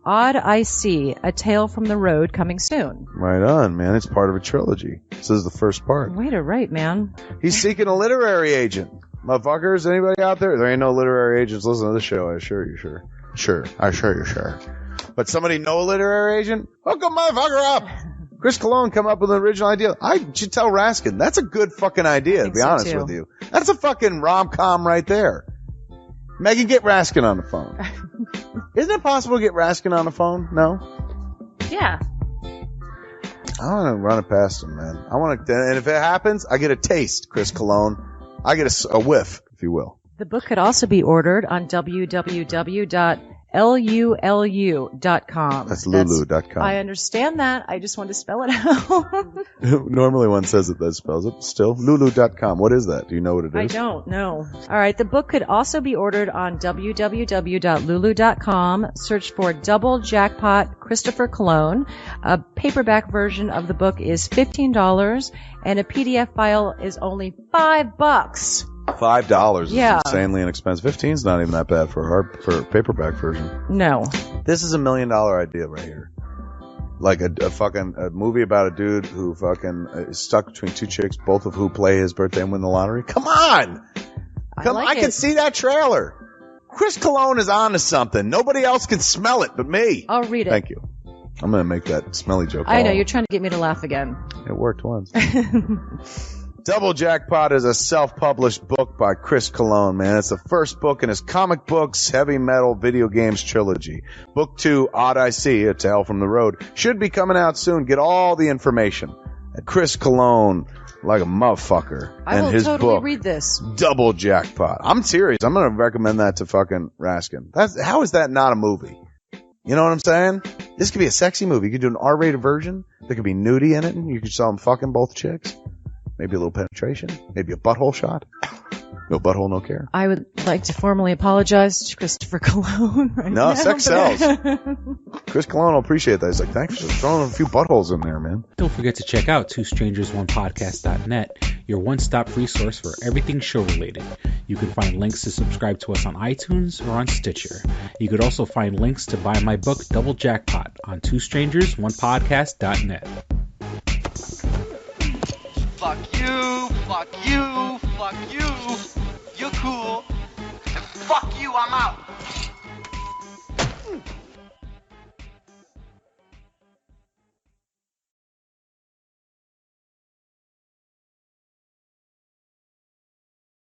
Odd I See, A Tale from the Road, coming soon. Right on, man. It's part of a trilogy. This is the first part. Way to write, man. He's seeking a literary agent. Motherfuckers, anybody out there? There ain't no literary agents listening to this show, I assure you, sure. Sure. I assure you, sure. But somebody know a literary agent? Hook a motherfucker up! Chris Cologne come up with an original idea. I should tell Raskin. That's a good fucking idea, to be honest with you. That's a fucking rom-com right there. Megan, get Raskin on the phone. Isn't it possible to get Raskin on the phone? No? Yeah. I want to run it past him, man. I want to, and if it happens, I get a taste, Chris Cologne. I get a whiff, if you will. The book could also be ordered on www.lulu.com. That's lulu.com. I understand that. I just want to spell it out. Normally one says it that spells it. Still, lulu.com. What is that? Do you know what it is? I don't know. All right. The book could also be ordered on www.lulu.com. Search for Double Jackpot Christopher Cologne. A paperback version of the book is $15, and a PDF file is only $5. $5 is Yeah. insanely inexpensive. 15's not even that bad for a paperback version. No. This is $1 million idea right here. Like a movie about a dude who fucking is stuck between two chicks, both of who play his birthday and win the lottery. Come on! I can see that trailer. Chris Cologne is on to something. Nobody else can smell it but me. I'll read it. Thank you. I'm going to make that smelly joke. I know. You're trying to get me to laugh again. It worked once. Double Jackpot is a self-published book by Chris Cologne, man. It's the first book in his Comic Books, Heavy Metal, Video Games trilogy. Book 2, Odd I See, A Tale from the Road, should be coming out soon. Get all the information at Chris Cologne, like a motherfucker. I will his totally book, read this. Double Jackpot. I'm serious. I'm going to recommend that to fucking Raskin. How is that not a movie? You know what I'm saying? This could be a sexy movie. You could do an R-rated version. There could be nudie in it, and you could saw them fucking both chicks. Maybe a little penetration. Maybe a butthole shot. No butthole, no care. I would like to formally apologize to Christopher Cologne right now. No, sex sells. Chris Cologne will appreciate that. He's like, thanks for throwing a few buttholes in there, man. Don't forget to check out twostrangersonePodcast.net, your one-stop resource for everything show-related. You can find links to subscribe to us on iTunes or on Stitcher. You could also find links to buy my book, Double Jackpot, on twostrangersonepodcast.net. Fuck you, fuck you, fuck you. You're cool. And fuck you, I'm out.